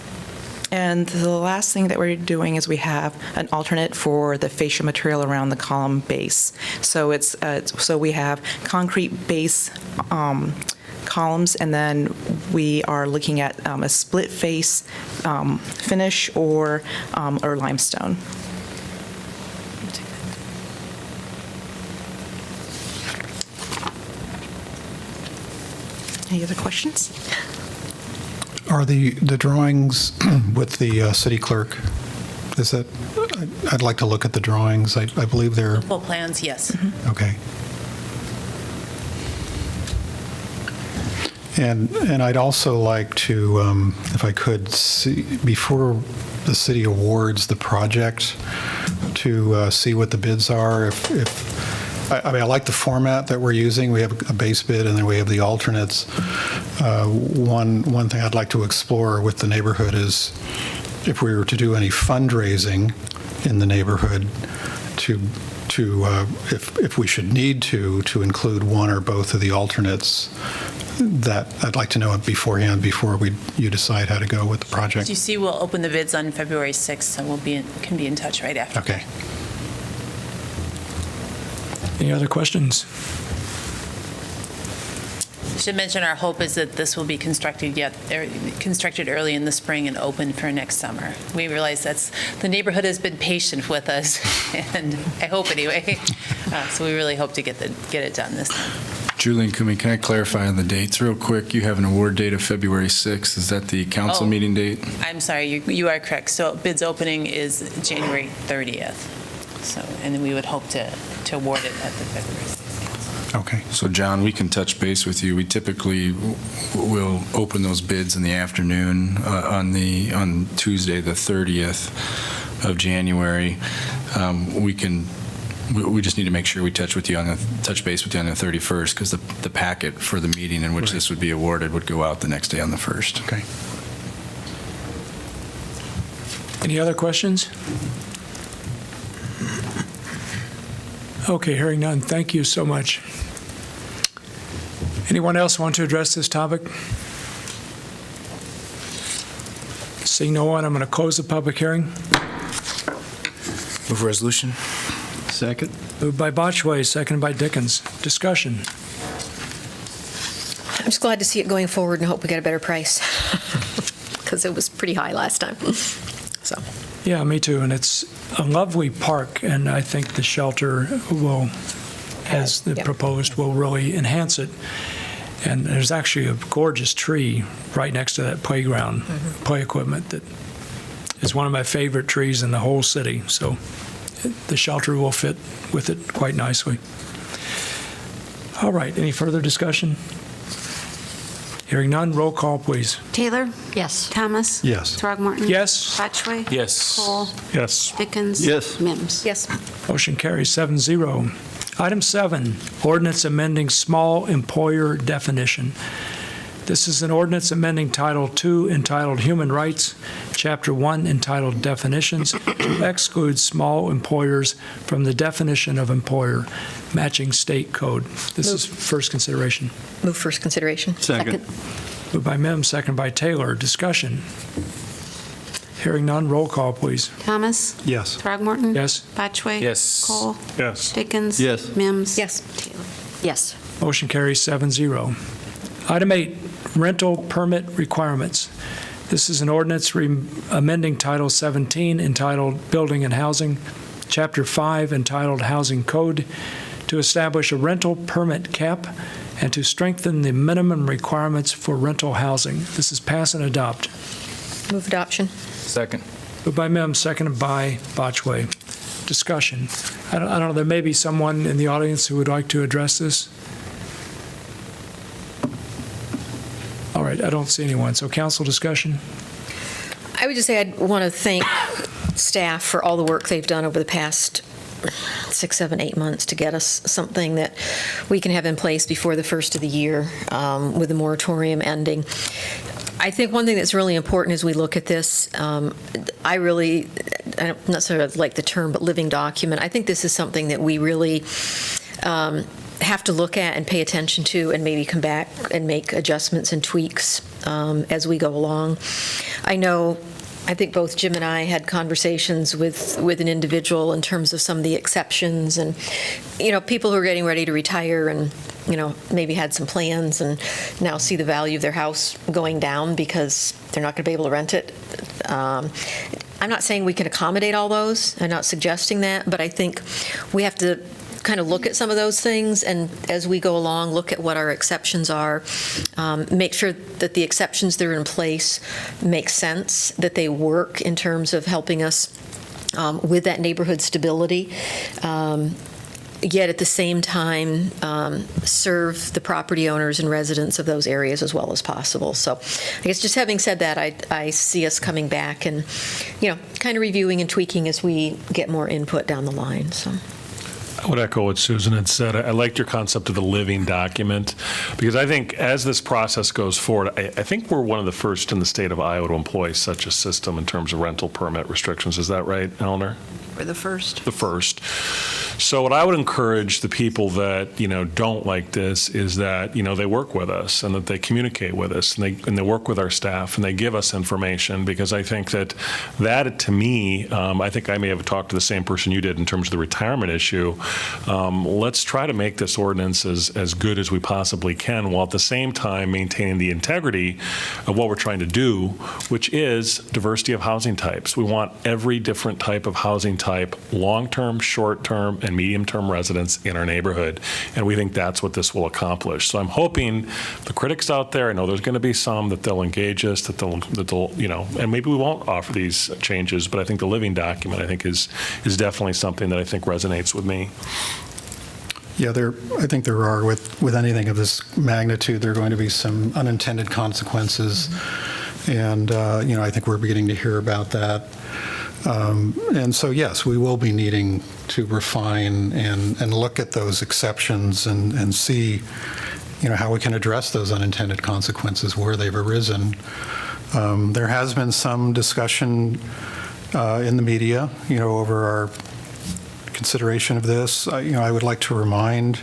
And the last thing that we're doing is we have an alternate for the fascia material around the column base. So so we have concrete base columns, and then we are looking at a split face finish or limestone. Any other questions? Are the drawings with the city clerk? Is that? I'd like to look at the drawings. I believe they're Full plans, yes. okay. And I'd also like to, if I could, see before the city awards the project, to see what the bids are. I mean, I like the format that we're using. We have a base bid, and then we have the alternates. One thing I'd like to explore with the neighborhood is if we were to do any fundraising in the neighborhood, if we should need to include one or both of the alternates. That I'd like to know it beforehand before you decide how to go with the project. As you see, we'll open the bids on February 6th, so can be in touch right after. Okay. Any other questions? I should mention our hope is that this will be constructed early in the spring and open for next summer. We realize the neighborhood has been patient with us, and I hope anyway. So we really hope to get it done this time. Julian, can I clarify on the dates real quick? You have an award date of February 6th. Is that the council Oh. meeting date? I'm sorry, you are correct. So bids opening is January 30th. So, and then we would hope to award it at the February 16th. Okay. So, John, we can touch base with you. We typically will open those bids in the afternoon on Tuesday, the 30th of January. We just need to make sure we touch base with you on the 31st, because the packet for the meeting in which this would be awarded would go out the next day on the 1st. Okay. Any other questions? Okay, hearing none, thank you so much. Anyone else want to address this topic? Seeing no one, I'm going to close the public hearing. Move resolution. Second. Moved by Botchway, seconded by Dickens. Discussion. I'm just glad to see it going forward and hope we get a better price, because it was pretty high last time. So. Yeah, me too, and it's a lovely park, and I think the shelter will, as the proposed, will really enhance it. And there's actually a gorgeous tree right next to that playground, play equipment, that is one of my favorite trees in the whole city. So the shelter will fit with it quite nicely. All right, any further discussion? Hearing none, roll call, please. Taylor? Yes. Thomas? Yes. Throgmorton? Yes. Botchway? Yes. Cole? Yes. Dickens? Yes. Mims? Yes. Motion carries 7-0. Item 7, ordinance amending small employer definition. This is an ordinance amending Title II entitled Human Rights, Chapter 1 entitled Definitions, to exclude small employers from the definition of employer, matching state code. This is first consideration. Move first consideration. Second. Moved by Mims, second by Taylor. Discussion. Hearing none, roll call, please. Thomas? Yes. Throgmorton? Yes. Botchway? Yes. Cole? Yes. Dickens? Yes. Mims? Yes. Taylor? Yes. Motion carries 7-0. Item 8, rental permit requirements. This is an ordinance amending Title 17 entitled Building and Housing, Chapter 5 entitled Housing Code, to establish a rental permit cap and to strengthen the minimum requirements for rental housing. This is pass and adopt. Move adoption. Second. Moved by Mims, seconded by Botchway. Discussion. I don't know, there may be someone in the audience who would like to address this. All right, I don't see anyone. So council discussion? I would just say I'd want to thank staff for all the work they've done over the past 6, 7, 8 months to get us something that we can have in place before the first of the year, with the moratorium ending. I think one thing that's really important as we look at this, I don't necessarily like the term, but living document. I think this is something that we really have to look at and pay attention to, and maybe come back and make adjustments and tweaks as we go along. I think both Jim and I had conversations with an individual in terms of some of the exceptions, and people who are getting ready to retire and maybe had some plans and now see the value of their house going down because they're not going to be able to rent it. I'm not saying we can accommodate all those. I'm not suggesting that, but I think we have to kind of look at some of those things, and as we go along, look at what our exceptions are, make sure that the exceptions that are in place make sense, that they work in terms of helping us with that neighborhood stability, yet at the same time serve the property owners and residents of those areas as well as possible. So I guess just having said that, I see us coming back and kind of reviewing and tweaking as we get more input down the line. So. I would echo what Susan had said. I liked your concept of the living document, because I think as this process goes forward, I think we're one of the first in the state of Iowa to employ such a system in terms of rental permit restrictions. Is that right, Eleanor? We're the first. The first. So what I would encourage the people that, don't like this is that, they work with us and that they communicate with us and they work with our staff and they give us information, because I think that to me, I think I may have talked to the same person you did in terms of the retirement issue. Let's try to make this ordinance as good as we possibly can, while at the same time maintaining the integrity of what we're trying to do, which is diversity of housing types. We want every different type of housing type, long-term, short-term, and and medium-term residents in our neighborhood. And we think that's what this will accomplish. So I'm hoping the critics out there, I know there's going to be some, that they'll engage us, that they'll, you know, and maybe we won't offer these changes, but I think the living document, I think, is definitely something that I think resonates with me. Yeah, I think there are, with anything of this magnitude, there are going to be some unintended consequences. And, you know, I think we're beginning to hear about that. And so, yes, we will be needing to refine and look at those exceptions and see, you know, how we can address those unintended consequences where they've arisen. There has been some discussion in the media, you know, over our consideration of this. You know, I would like to remind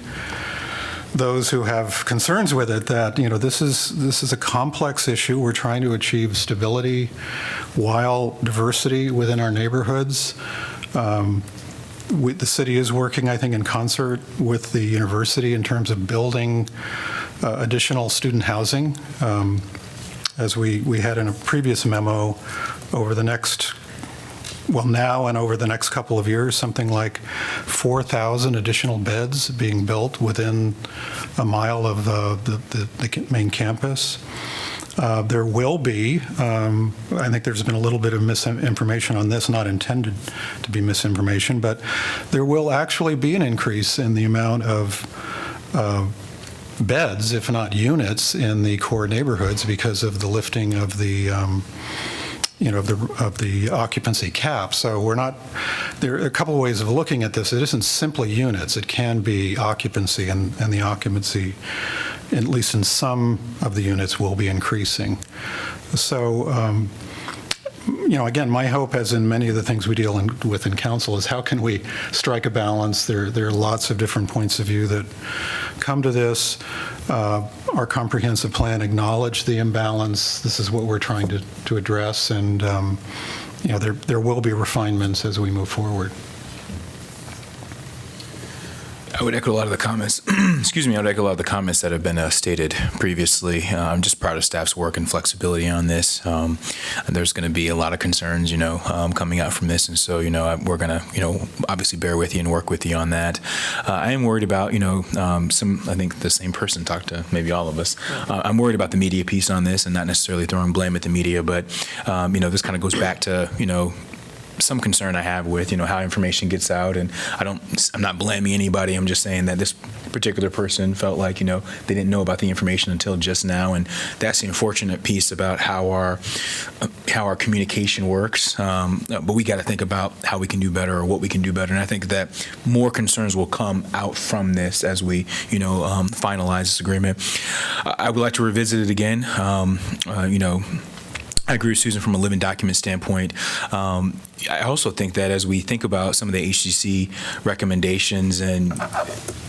those who have concerns with it that, you know, this is a complex issue. We're trying to achieve stability while diversity within our neighborhoods. The city is working, I think, in concert with the university in terms of building additional student housing. As we had in a previous memo, over the next, well, now and over the next couple of years, something like 4,000 additional beds being built within a mile of the main campus. There will be, I think there's been a little bit of misinformation on this, not intended to be misinformation, but there will actually be an increase in the amount of beds, if not units, in the core neighborhoods because of the lifting of the you know, of the occupancy cap. So we're not, there are a couple of ways of looking at this. It isn't simply units. It can be occupancy, and the occupancy, at least in some of the units, will be increasing. So, you know, again, my hope, as in many of the things we deal with in council, is how can we strike a balance? There are lots of different points of view that come to this. Our comprehensive plan acknowledged the imbalance. This is what we're trying to address, and you know, there will be refinements as we move forward. I would echo a lot of the comments. Excuse me. I would echo a lot of the comments that have been stated previously. I'm just proud of staff's work and flexibility on this. There's going to be a lot of concerns, you know, coming out from this, and so, you know, we're going to, you know, obviously bear with you and work with you on that. I am worried about, you know, I think the same person talked to maybe all of us. I'm worried about the media piece on this, and not necessarily throwing blame at the media, but you know, this kind of goes back to, you know, some concern I have with, you know, how information gets out, and I'm not blaming anybody. I'm just saying that this particular person felt like, you know, they didn't know about the information until just now, and that's the unfortunate piece about how our communication works. But we got to think about how we can do better or what we can do better, and I think that more concerns will come out from this as we, you know, finalize this agreement. I would like to revisit it again. You know, I agree with Susan from a living document standpoint. I also think that as we think about some of the HCC recommendations, and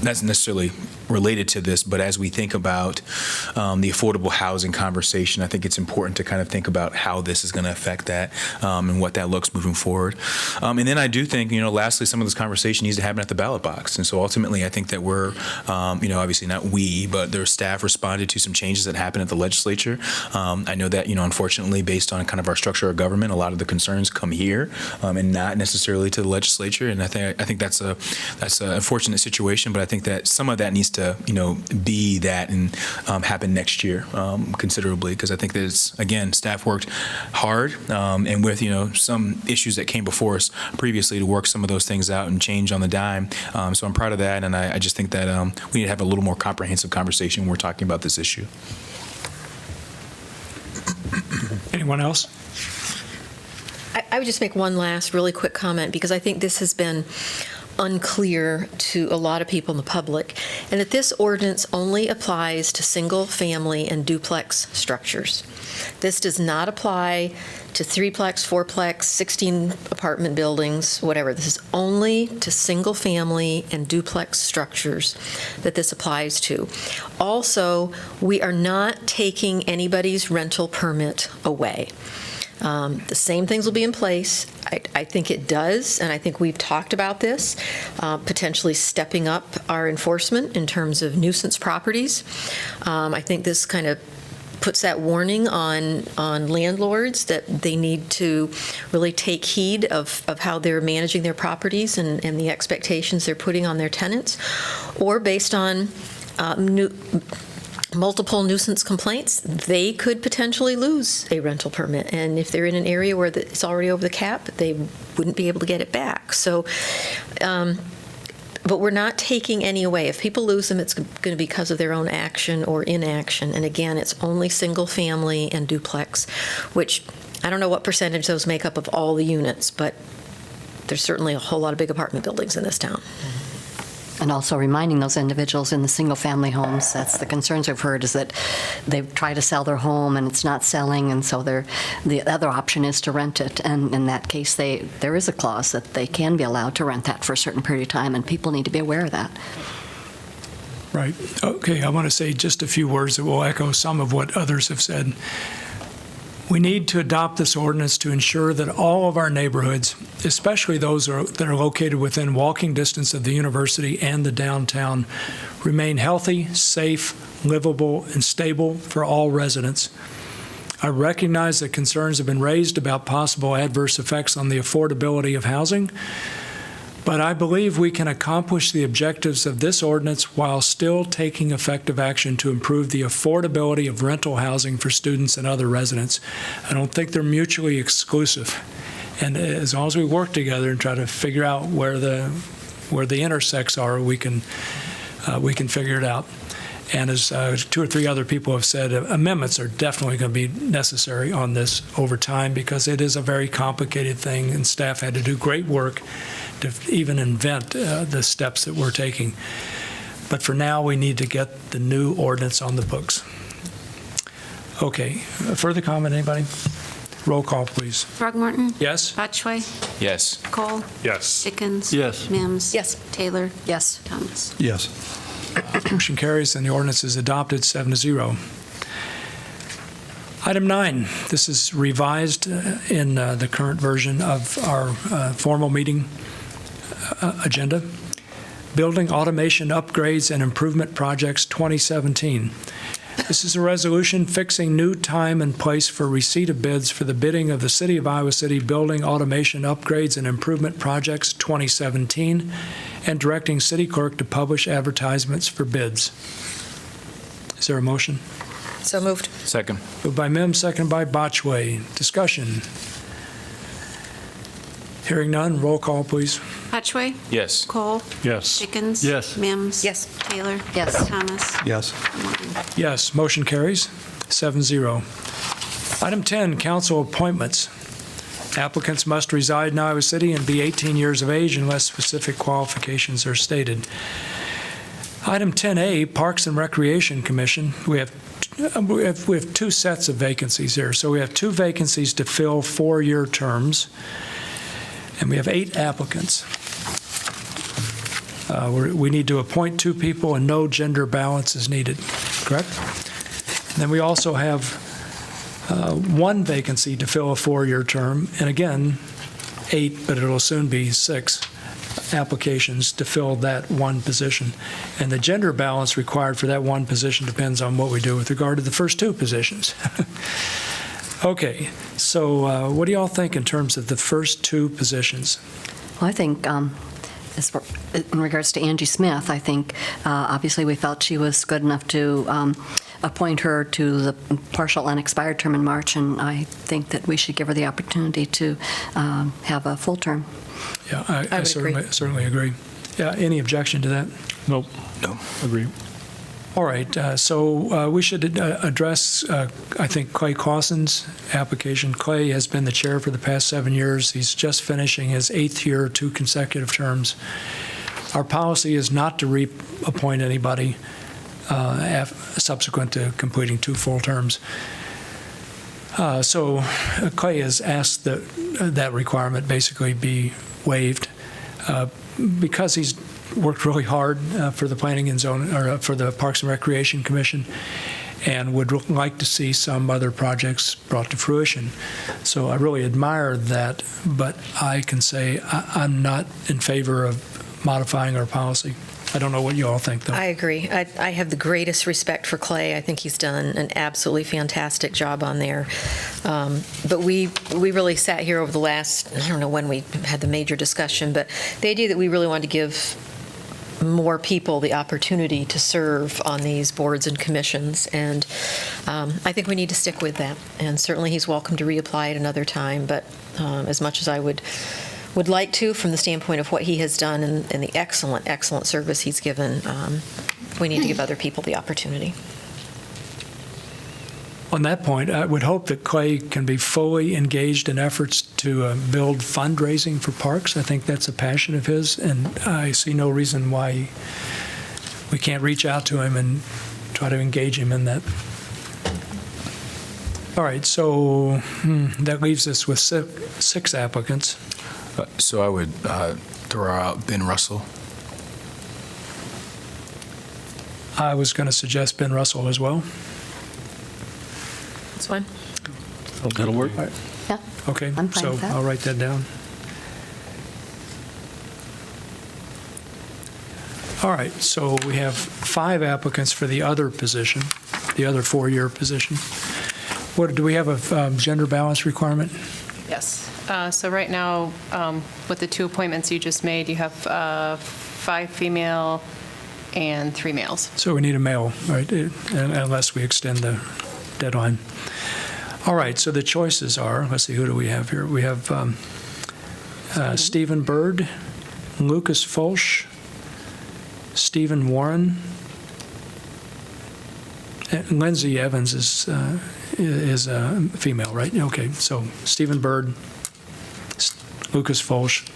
that's necessarily related to this, but as we think about the affordable housing conversation, I think it's important to kind of think about how this is going to affect that and what that looks moving forward. And then I do think, you know, lastly, some of this conversation needs to happen at the ballot box. And so ultimately, I think that we're, you know, obviously not we, but their staff responded to some changes that happened at the legislature. I know that, you know, unfortunately, based on kind of our structure of government, a lot of the concerns come here and not necessarily to the legislature. And I think that's a unfortunate situation, but I think that some of that needs to, you know, be that and happen next year considerably, because I think that it's, again, staff worked hard and with, you know, some issues that came before us previously to work some of those things out and change on the dime. So I'm proud of that, and I just think that we need to have a little more comprehensive conversation when we're talking about this issue. Anyone else? I would just make one last really quick comment, because I think this has been unclear to a lot of people in the public, and that this ordinance only applies to single-family and duplex structures. This does not apply to 3-plex, 4-plex, 16 apartment buildings, whatever. This is only to single-family and duplex structures that this applies to. Also, we are not taking anybody's rental permit away. The same things will be in place. I think it does, and I think we've talked about this, potentially stepping up our enforcement in terms of nuisance properties. I think this kind of puts that warning on landlords that they need to really take heed of how they're managing their properties and the expectations they're putting on their tenants, or based on multiple nuisance complaints, they could potentially lose a rental permit. And if they're in an area where it's already over the cap, they wouldn't be able to get it back. So, but we're not taking any away. If people lose them, it's going to be because of their own action or inaction. And again, it's only single family and duplex, which I don't know what percentage those make up of all the units, but there's certainly a whole lot of big apartment buildings in this town. And also reminding those individuals in the single-family homes, that's the concerns I've heard, is that they try to sell their home and it's not selling, and so the other option is to rent it. And in that case, there is a clause that they can be allowed to rent that for a certain period of time, and people need to be aware of that. Right. Okay, I want to say just a few words that will echo some of what others have said. We need to adopt this ordinance to ensure that all of our neighborhoods, especially those that are located within walking distance of the university and the downtown, remain healthy, safe, livable, and stable for all residents. I recognize that concerns have been raised about possible adverse effects on the affordability of housing, but I believe we can accomplish the objectives of this ordinance while still taking effective action to improve the affordability of rental housing for students and other residents. I don't think they're mutually exclusive. And as long as we work together and try to figure out where the intersects are, we can figure it out. And as 2 or 3 other people have said, amendments are definitely going to be necessary on this over time, because it is a very complicated thing, and staff had to do great work to even invent the steps that we're taking. But for now, we need to get the new ordinance on the books. Okay, further comment, anybody? Roll call, please. Throgmorton? Yes? Botchway? Yes. Cole? Yes. Dickens? Yes. Mims? Yes. Taylor? Yes. Thomas? Yes. Motion carries and the ordinance is adopted 7-0. Item 9, this is revised in the current version of our formal meeting agenda. Building Automation Upgrades and Improvement Projects 2017. This is a resolution fixing new time and place for receipt of bids for the bidding of the City of Iowa City Building Automation Upgrades and Improvement Projects 2017 and directing City Clerk to publish advertisements for bids. Is there a motion? So moved. Second. Moved by Mims, seconded by Botchway. Discussion. Hearing none, roll call, please. Botchway? Yes. Cole? Yes. Dickens? Yes. Mims? Yes. Taylor? Yes. Thomas? Yes. Morton? Yes, motion carries 7-0. Item 10, council appointments. Applicants must reside in Iowa City and be 18 years of age unless specific qualifications are stated. Item 10A, Parks and Recreation Commission. We have 2 sets of vacancies here. So we have 2 vacancies to fill 4-year terms, and we have 8 applicants. We need to appoint 2 people, and no gender balance is needed, correct? And then we also have 1 vacancy to fill a 4-year term, and again, 8, but it'll soon be 6 applications to fill that 1 position. And the gender balance required for that 1 position depends on what we do with regard to the first 2 positions. Okay, so what do y'all think in terms of the first 2 positions? Well, I think in regards to Angie Smith, I think obviously we felt she was good enough to appoint her to the partial unexpired term in March, and I think that we should give her the opportunity to have a full term. Yeah, I certainly agree. Yeah, any objection to that? Nope. No. Agree. All right, so we should address, I think, Clay Clausen's application. Clay has been the chair for the past 7 years. He's just finishing his 8th year, 2 consecutive terms. Our policy is not to reappoint anybody subsequent to completing 2 full terms. So Clay has asked that that requirement basically be waived because he's worked really hard for the Planning and Zoning, or for the Parks and Recreation Commission, and would like to see some other projects brought to fruition. So I really admire that, but I can say I'm not in favor of modifying our policy. I don't know what you all think, though. I agree. I have the greatest respect for Clay. I think he's done an absolutely fantastic job on there. But we really sat here over the last, I don't know when we had the major discussion, but the idea that we really wanted to give more people the opportunity to serve on these boards and commissions, and I think we need to stick with that. And certainly he's welcome to reapply at another time, but as much as I would like to, from the standpoint of what he has done and the excellent service he's given, we need to give other people the opportunity. On that point, I would hope that Clay can be fully engaged in efforts to build fundraising for parks. I think that's a passion of his, and I see no reason why we can't reach out to him and try to engage him in that. All right, so that leaves us with six applicants. So I would throw out Ben Russell. I was going to suggest Ben Russell as well. That's fine. That'll work. Yeah. Okay, I'm fine so with that. I'll write that down. All right, so we have 5 applicants for the other position, the other 4-year position. What, do we have a gender balance requirement? Yes. So right now, with the 2 appointments you just made, you have 5 female and 3 males. So we need a male, right, unless we extend the deadline. All right, so the choices are, let's see, who do we have here? We have Stephen Byrd, Lucas Folsch, Stephen Warren, and Lindsay Evans is a female, right? Okay, so Stephen Byrd, Lucas Folsch,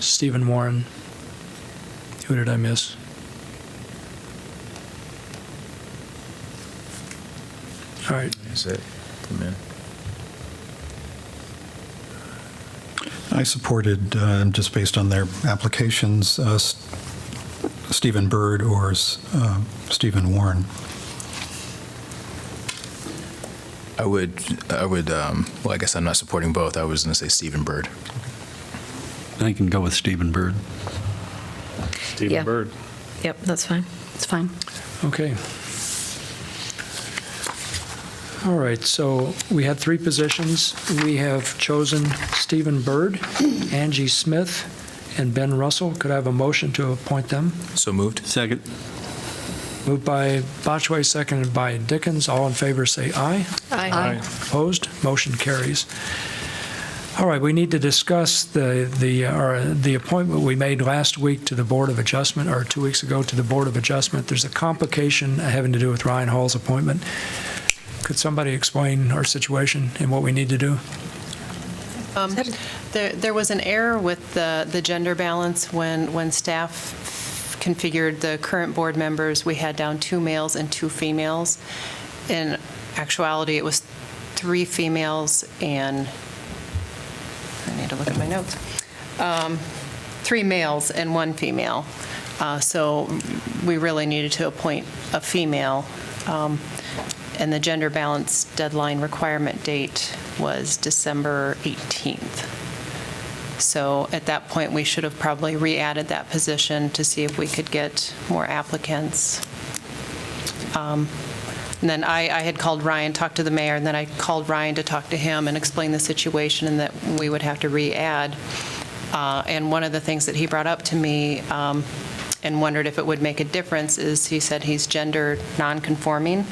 Stephen Warren. Who did I miss? All right. Is it? Amen. I supported, just based on their applications, Stephen Byrd or Stephen Warren. I would, well, I guess I'm not supporting both. I was going to say Stephen Byrd. I can go with Stephen Byrd. Stephen Byrd. Yep, that's fine. It's fine. Okay. All right, so we had 3 positions. We have chosen Stephen Byrd, Angie Smith, and Ben Russell. Could I have a motion to appoint them? So moved. Second. Moved by Botchway, seconded by Dickens. All in favor say aye. Aye. Opposed? Motion carries. All right, we need to discuss the appointment we made last week to the Board of Adjustment, or 2 weeks ago to the Board of Adjustment. There's a complication having to do with Ryan Hall's appointment. Could somebody explain our situation and what we need to do? There was an error with the gender balance when staff configured the current board members. We had down 2 males and 2 females. In actuality, it was 3 females and, I need to look at my notes, 3 males and 1 female. So we really needed to appoint a female. And the gender balance deadline requirement date was December 18th. So at that point, we should have probably re-added that position to see if we could get more applicants. And then I had called Ryan, talked to the mayor, and then I called Ryan to talk to him and explain the situation and that we would have to re-add. And one of the things that he brought up to me and wondered if it would make a difference is he said he's gender non-conforming.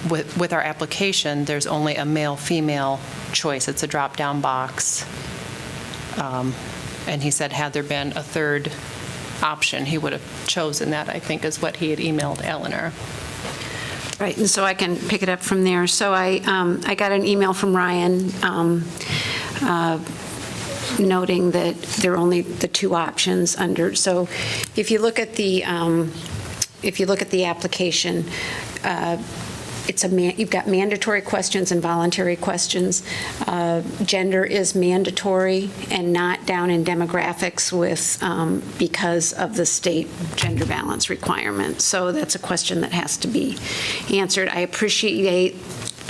With our application, there's only a male-female choice. It's a drop-down box. And he said had there been a third option, he would have chosen that, I think, is what he had emailed Eleanor. Right, and so I can pick it up from there. So I got an email from Ryan noting that there are only the 2 options under. So if you look at the application, you've got mandatory questions and voluntary questions. Gender is mandatory and not down in demographics because of the state gender balance requirement. So that's a question that has to be answered. I appreciate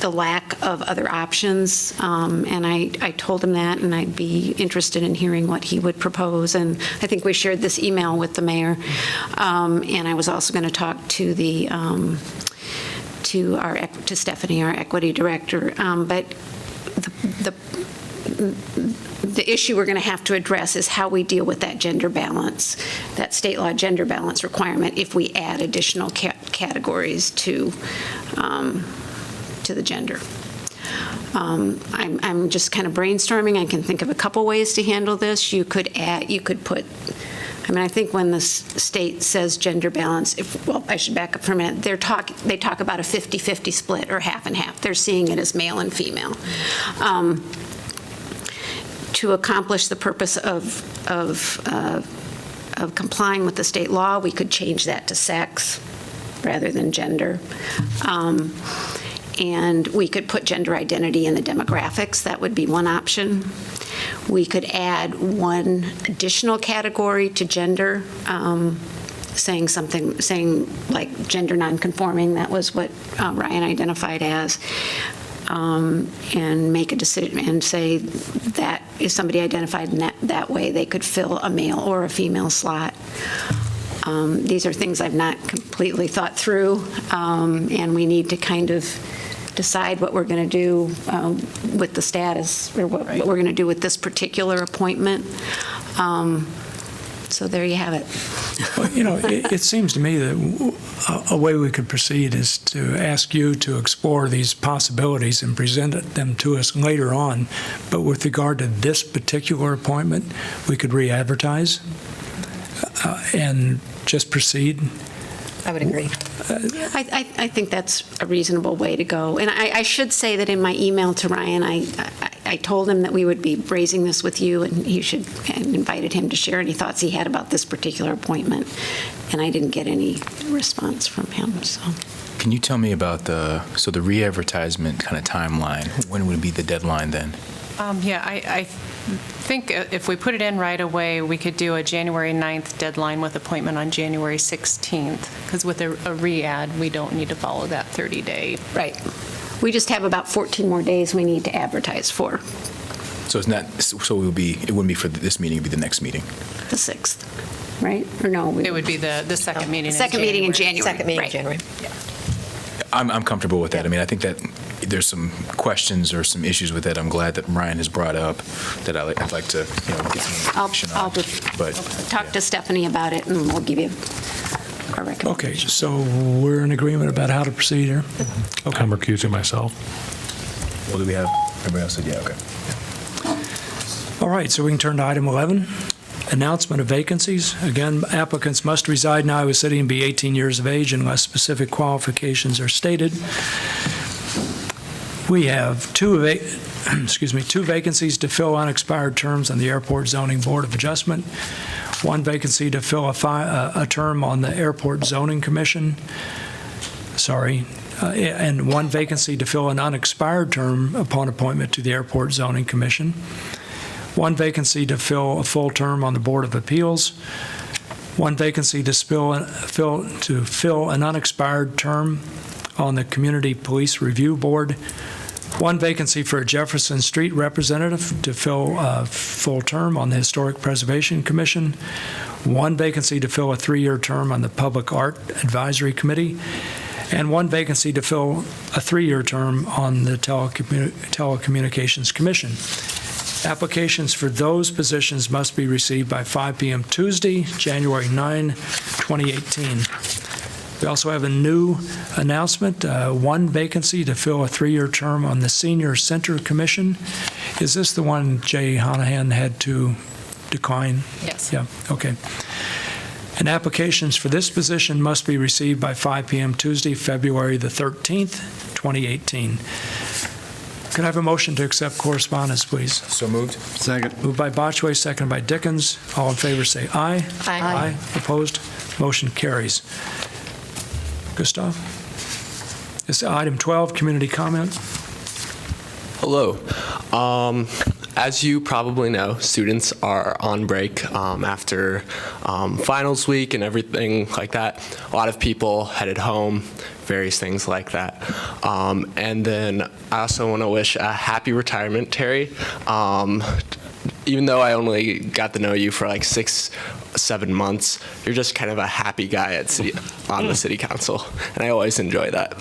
the lack of other options, and I told him that, and I'd be interested in hearing what he would propose. And I think we shared this email with the mayor, and I was also going to talk to to Stephanie, our equity director. But the issue we're going to have to address is how we deal with that gender balance, that state law gender balance requirement, if we add additional categories to the gender. I'm just kind of brainstorming. I can think of a couple ways to handle this. You could put, I think when the state says gender balance, I should back up for a minute. They talk about a 50-50 split or half and half. They're seeing it as male and female. To accomplish the purpose of complying with the state law, we could change that to sex rather than gender. And we could put gender identity in the demographics. That would be one option. We could add one additional category to gender, saying like gender nonconforming. That was what Ryan identified as. And make a decision and say that if somebody identified in that way, they could fill a male or a female slot. These are things I've not completely thought through, and we need to kind of decide what we're going to do with the status, or what we're going to do with this particular appointment. So there you have it. Well, it seems to me that a way we could proceed is to ask you to explore these possibilities and present them to us later on. But with regard to this particular appointment, we could re-advertise and just proceed. I would agree. I think that's a reasonable way to go. And I should say that in my email to Ryan, I told him that we would be raising this with you, and invited him to share any thoughts he had about this particular appointment. And I didn't get any response from him. So, Can you tell me about the re-advertisement kind of timeline? When would be the deadline then? Yeah, I think if we put it in right away, we could do a January 9th deadline with appointment on January 16th, because with a re-ad, we don't need to follow that 30-day. Right. We just have about 14 more days we need to advertise for. So it's not. So it wouldn't be for this meeting. It would be the next meeting. The 6th, right? Or no? It would be the second meeting. Second meeting in January. Second meeting in right. January. Yeah. I'm comfortable with that. I mean, I think that there's some questions or some issues with that. I'm glad that Ryan has brought up that I'd like to get some information on. But talk to Stephanie about it, and we'll give you our recommendation. Okay, so we're in agreement about how to proceed here? Okay. I'm recusing myself. Well, do we have everybody else said yeah? Okay. All right, so we can turn to item 11, announcement of vacancies. Again, applicants must reside in Iowa City and be 18 years of age unless specific qualifications are stated. We have two vacancies to fill unexpired terms on the Airport Zoning Board of Adjustment, one vacancy to fill a term on the Airport Zoning Commission, and one vacancy to fill an unexpired term upon appointment to the Airport Zoning Commission, one vacancy to fill a full term on the Board of Appeals, one vacancy to fill an unexpired term on the Community Police Review Board, one vacancy for a Jefferson Street representative to fill a full term on the Historic Preservation Commission, one vacancy to fill a 3-year term on the Public Art Advisory Committee, and one vacancy to fill a 3-year term on the Telecommunications Commission. Applications for those positions must be received by 5 p.m. Tuesday, January 9, 2018. We also have a new announcement, one vacancy to fill a 3-year term on the Senior Center Commission. Is this the one Jay Honahan had to decline? Yes. Yeah, okay. And applications for this position must be received by 5 p.m. Tuesday, February the 13th, 2018. Could I have a motion to accept correspondence, please? So moved. Second. Moved by Botchway, seconded by Dickens. All in favor say aye. Aye. Opposed? Motion carries. Gustav? This is item 12, community comment. Hello. As you probably know, students are on break after finals week and everything like that. A lot of people headed home various things like that. And then I also want to wish a happy retirement, Terry. Even though I only got to know you for like 6-7 months, you're just kind of a happy guy on the city council, and I always enjoy that.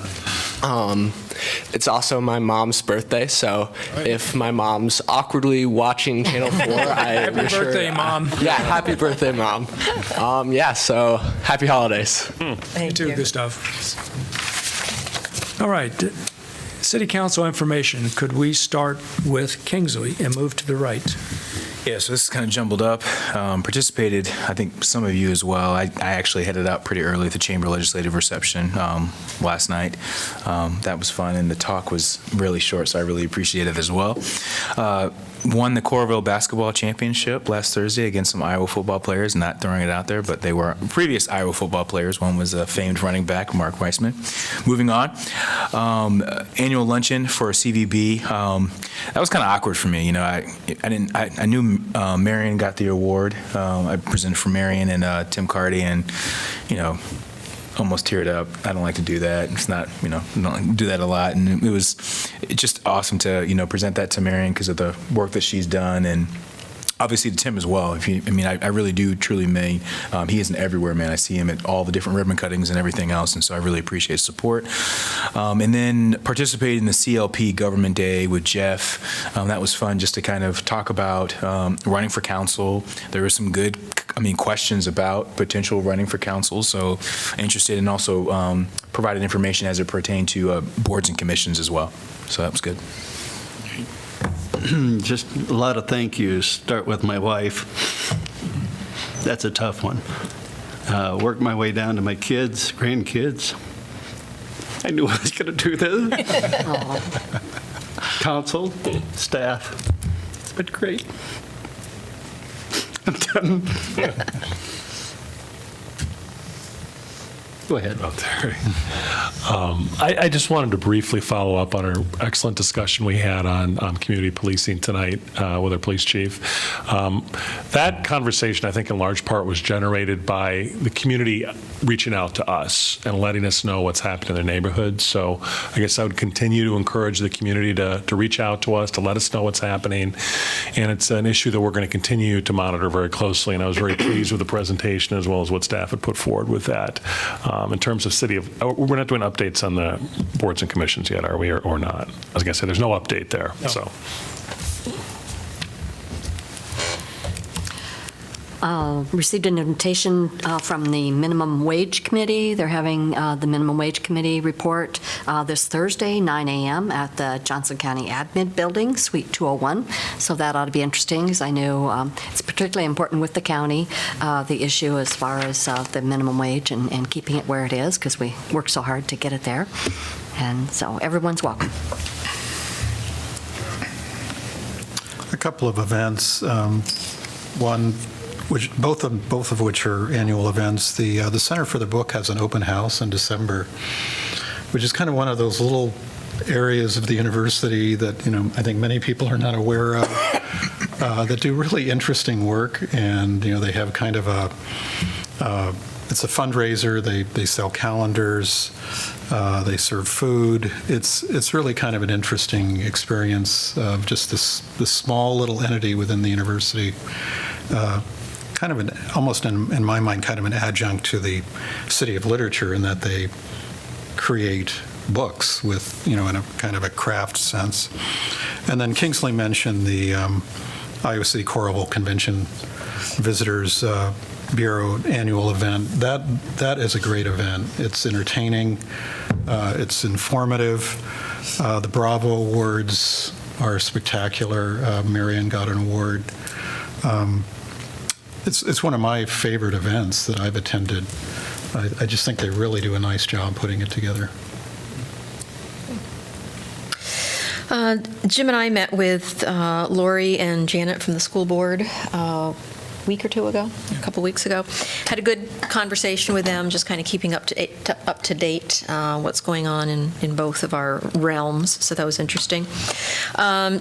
It's also my mom's birthday, so if my mom's awkwardly watching Channel 4, I wish her... Happy birthday, Mom. Yeah, happy birthday, Mom. Yeah, so happy holidays. Thank you, Gustav. All right. City Council information. Could we start with Kingsley and move to the right? Yeah, so this is kind of jumbled up. Participated, I think some of you as well. I actually headed out pretty early at the Chamber Legislative Reception last night. That was fun, and the talk was really short, so I really appreciate it as well. Won the Coralville Basketball Championship last Thursday against some Iowa football players, not throwing it out there, but they were previous Iowa football players. One was a famed running back, Mark Weissman. Moving on, annual luncheon for CVB. That was kind of awkward for me. You know, I knew Marion got the award. I presented for Marion and Tim Carty, and, you know, almost teared up. I don't like to do that. It's not, you know, I don't do that a lot. And it's just awesome to, you know, present that to Marion because of the work that she's done, and obviously to Tim as well. I really do truly mean he isn't everywhere, man. I see him at all the different ribbon cuttings and everything else, and so I really appreciate his support. And then participated in the CLP Government Day with Jeff. That was fun just to kind of talk about running for council. There were some good questions about potential running for council, so interested, and also provided information as it pertained to boards and commissions as well. So that was good. Just a lot of thank yous. Start with my wife. That's a tough one. Work my way down to my kids, grandkids. I knew I was going to do this. Council, staff. It's been great. I'm done. Go ahead. I just wanted to briefly follow up on our excellent discussion we had on community policing tonight with our police chief. That conversation, I think, in large part was generated by the community reaching out to us and letting us know what's happening in their neighborhoods. So I guess I would continue to encourage the community to reach out to us, to let us know what's happening. And it's an issue that we're going to continue to monitor very closely. And I was very pleased with the presentation as well as what staff had put forward with that. In terms of we're not doing updates on the boards and commissions yet, are we, or not? I was going to say, there's no update there, no. So. Received an invitation from the Minimum Wage Committee. They're having the Minimum Wage Committee report this Thursday, 9 a.m. at the Johnson County Admin Building, Suite 201. So that ought to be interesting, because I know it's particularly important with the county, the issue as far as the minimum wage and keeping it where it is, because we work so hard to get it there. And so everyone's welcome. A couple of events. One, both of which are annual events. The Center for the Book has an open house in December, which is kind of one of those little areas of the university that, you know, I think many people are not aware of, that do really interesting work. And, you know, they have kind of it's a fundraiser. They sell calendars. They serve food. It's really kind of an interesting experience of just this small little entity within the university. Kind of almost in my mind, kind of an adjunct to the City of Literature, in that they create books with, you know, in a kind of a craft sense. And then Kingsley mentioned the Iowa City Coralville Convention Visitors Bureau annual event. That is a great event. It's entertaining. It's informative. The Bravo Awards are spectacular. Marion got an award. It's one of my favorite events that I've attended. I just think they really do a nice job putting it together. Jim and I met with Lori and Janet from the school board a week or two ago, a couple weeks ago. Had a good conversation with them, just kind of keeping up to date what's going on in both of our realms, so that was interesting.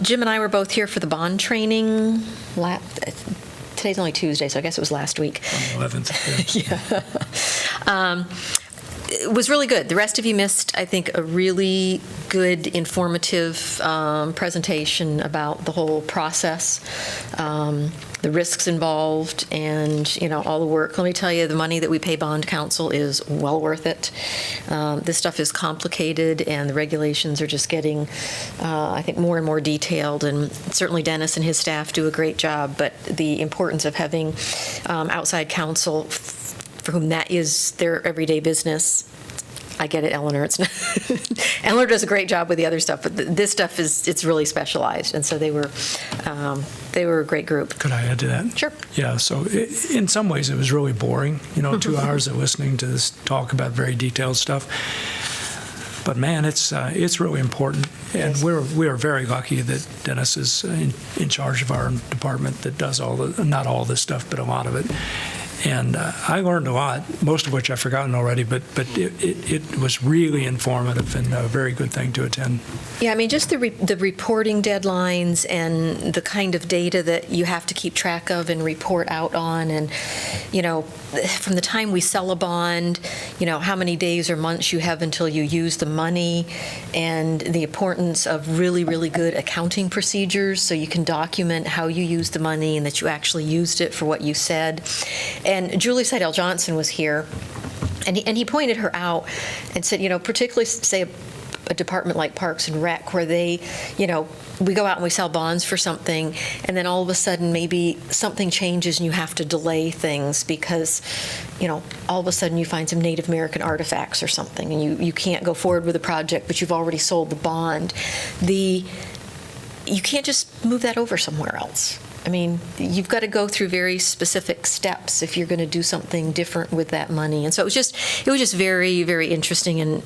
Jim and I were both here for the bond training. Today's only Tuesday, so I guess it was last week. On the 11th. Yeah. it was really good. The rest of you missed, I think, a really good, informative presentation about the whole process, the risks involved, and, all the work. Let me tell you, the money that we pay bond counsel is well worth it. This stuff is complicated, and the regulations are just getting, I think, more and more detailed, and certainly Dennis and his staff do a great job, but the importance of having outside counsel for whom that is their everyday business. I get it, Eleanor. It's not Eleanor does a great job with the other stuff, but this stuff it's really specialized, and so they were a great group. Could I add to that? Sure. Yeah. So in some ways, it was really boring. 2 hours of listening to this talk about very detailed stuff. But man, it's really important, and we are very lucky that Dennis is in charge of our department that does not all this stuff, but a lot of it. And I learned a lot, most of which I've forgotten already, but it was really informative and a very good thing to attend. Yeah, I mean, just the reporting deadlines and the kind of data that you have to keep track of and report out on, and, from the time we sell a bond, how many days or months you have until you use the money, and the importance of really, really good accounting procedures so you can document how you use the money and that you actually used it for what you said. And Julie Seidel-Johnson was here, and he pointed her out and said, particularly, say, a department like Parks and Rec, where they, we go out and we sell bonds for something, and then all of a sudden maybe something changes and you have to delay things because, all of a sudden you find some Native American artifacts or something, and you can't go forward with a project, but you've already sold the bond. You can't just move that over somewhere else. I mean, you've got to go through very specific steps if you're going to do something different with that money. And so it was just very, very interesting and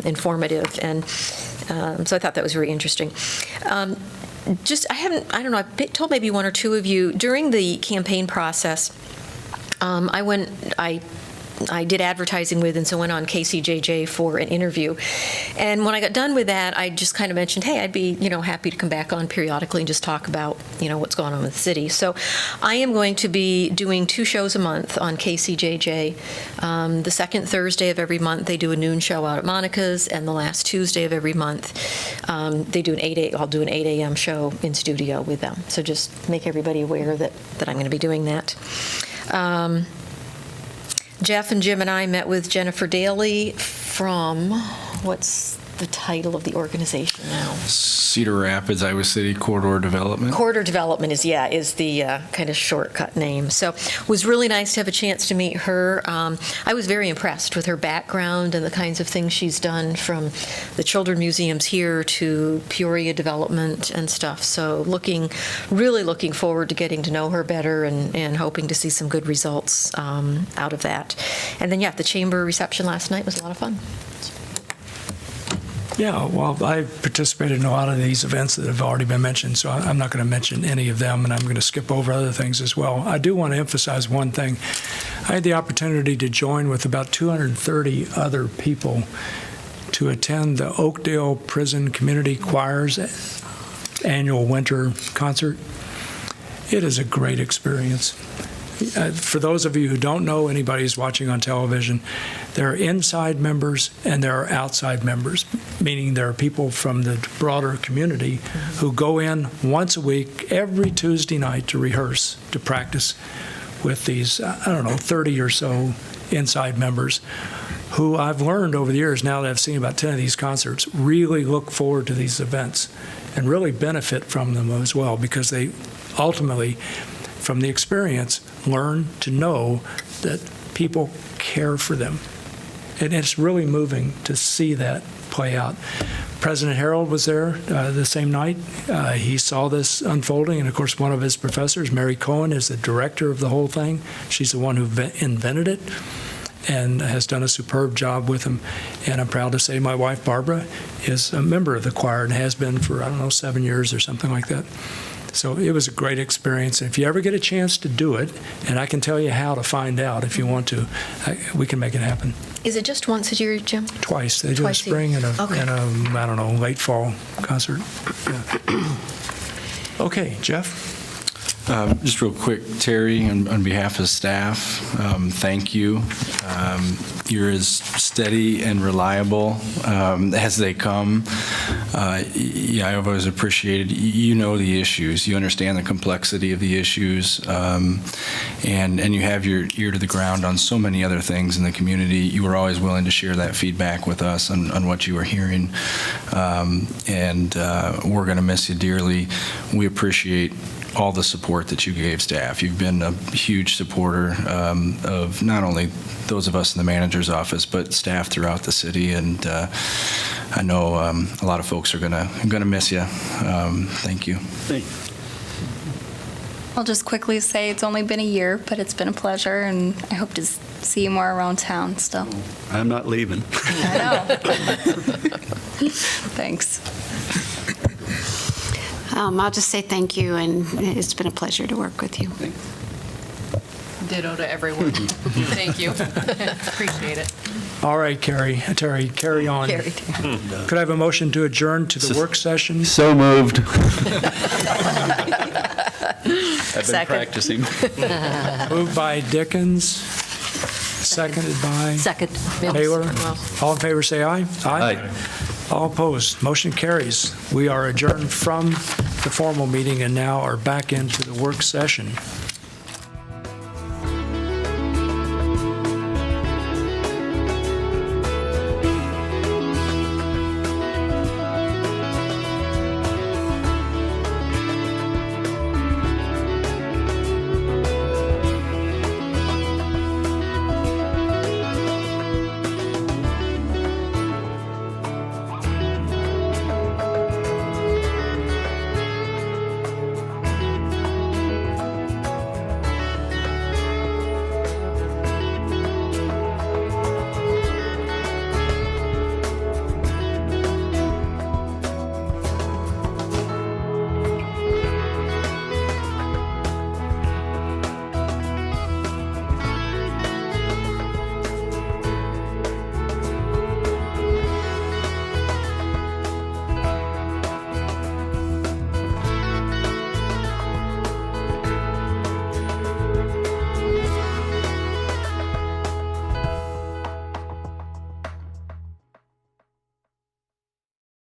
informative. And so I thought that was very interesting. I don't know, I told maybe one or two of you, during the campaign process, I did advertising with, and so went on KCJJ for an interview. And when I got done with that, I just kind of mentioned, hey, I'd be, happy to come back on periodically and just talk about, what's going on with the city. So I am going to be doing 2 shows a month on KCJJ. The second Thursday of every month, they do a noon show out at Monica's, and the last Tuesday of every month, they do I'll do an 8 a.m. show in studio with them. So just make everybody aware that I'm going to be doing that. Jeff and Jim and I met with Jennifer Daly from, what's the title of the organization now? Cedar Rapids, Iowa City Corridor Development. Corridor Development is the kind of shortcut name. So it was really nice to have a chance to meet her. I was very impressed with her background and the kinds of things she's done, from the children museums here to Peoria development and stuff. So really looking forward to getting to know her better and hoping to see some good results out of that. And then, the chamber reception last night was a lot of fun. Yeah, well, I participated in a lot of these events that have already been mentioned, so I'm not going to mention any of them, and I'm going to skip over other things as well. I do want to emphasize one thing. I had the opportunity to join with about 230 other people to attend the Oakdale Prison Community Choir's annual winter concert. It is a great experience. For those of you who don't know, anybody who's watching on television, there are inside members and there are outside members, meaning there are people from the broader community who go in once a week, every Tuesday night, to rehearse, to practice with these, 30 or so inside members who I've learned over the years, now that I've seen about 10 of these concerts, really look forward to these events and really benefit from them as well, because they ultimately, from the experience, learn to know that people care for them. And it's really moving to see that play out. President Harold was there the same night. He saw this unfolding, and of course one of his professors, Mary Cohen, is the director of the whole thing. She's the one who invented it and has done a superb job with him. And I'm proud to say my wife, Barbara, is a member of the choir and has been for, 7 years or something like that. So it was a great experience. And if you ever get a chance to do it, and I can tell you how to find out if you want to, we can make it happen. Is it just once a year, Jim? Twice. They do a spring and a late fall concert. Yeah. Okay, Jeff? Just real quick, Terry, on behalf of staff, thank you. You're as steady and reliable as they come. Yeah, I've always appreciated, you know the issues, you understand the complexity of the issues, and you have your ear to the ground on so many other things in the community. You were always willing to share that feedback with us on what you were hearing, and we're going to miss you dearly. We appreciate all the support that you gave staff. You've been a huge supporter of not only those of us in the manager's office, but staff throughout the city. And I know a lot of folks are gonna miss you. Thank you. I'll just quickly say it's only been a year, but it's been a pleasure, and I hope to see you more around town still. I'm not leaving. I know. Thanks. I'll just say thank you, and it's been a pleasure to work with you. Ditto to everyone. Thank you. Appreciate it. All right, Terry, carry on. Could I have a motion to adjourn to the work session? So moved. I've been practicing. Moved by Dickens, seconded by? Baylor. All in favor, say aye. Aye. All opposed, motion carries. We are adjourned from the formal meeting and now are back into the work session.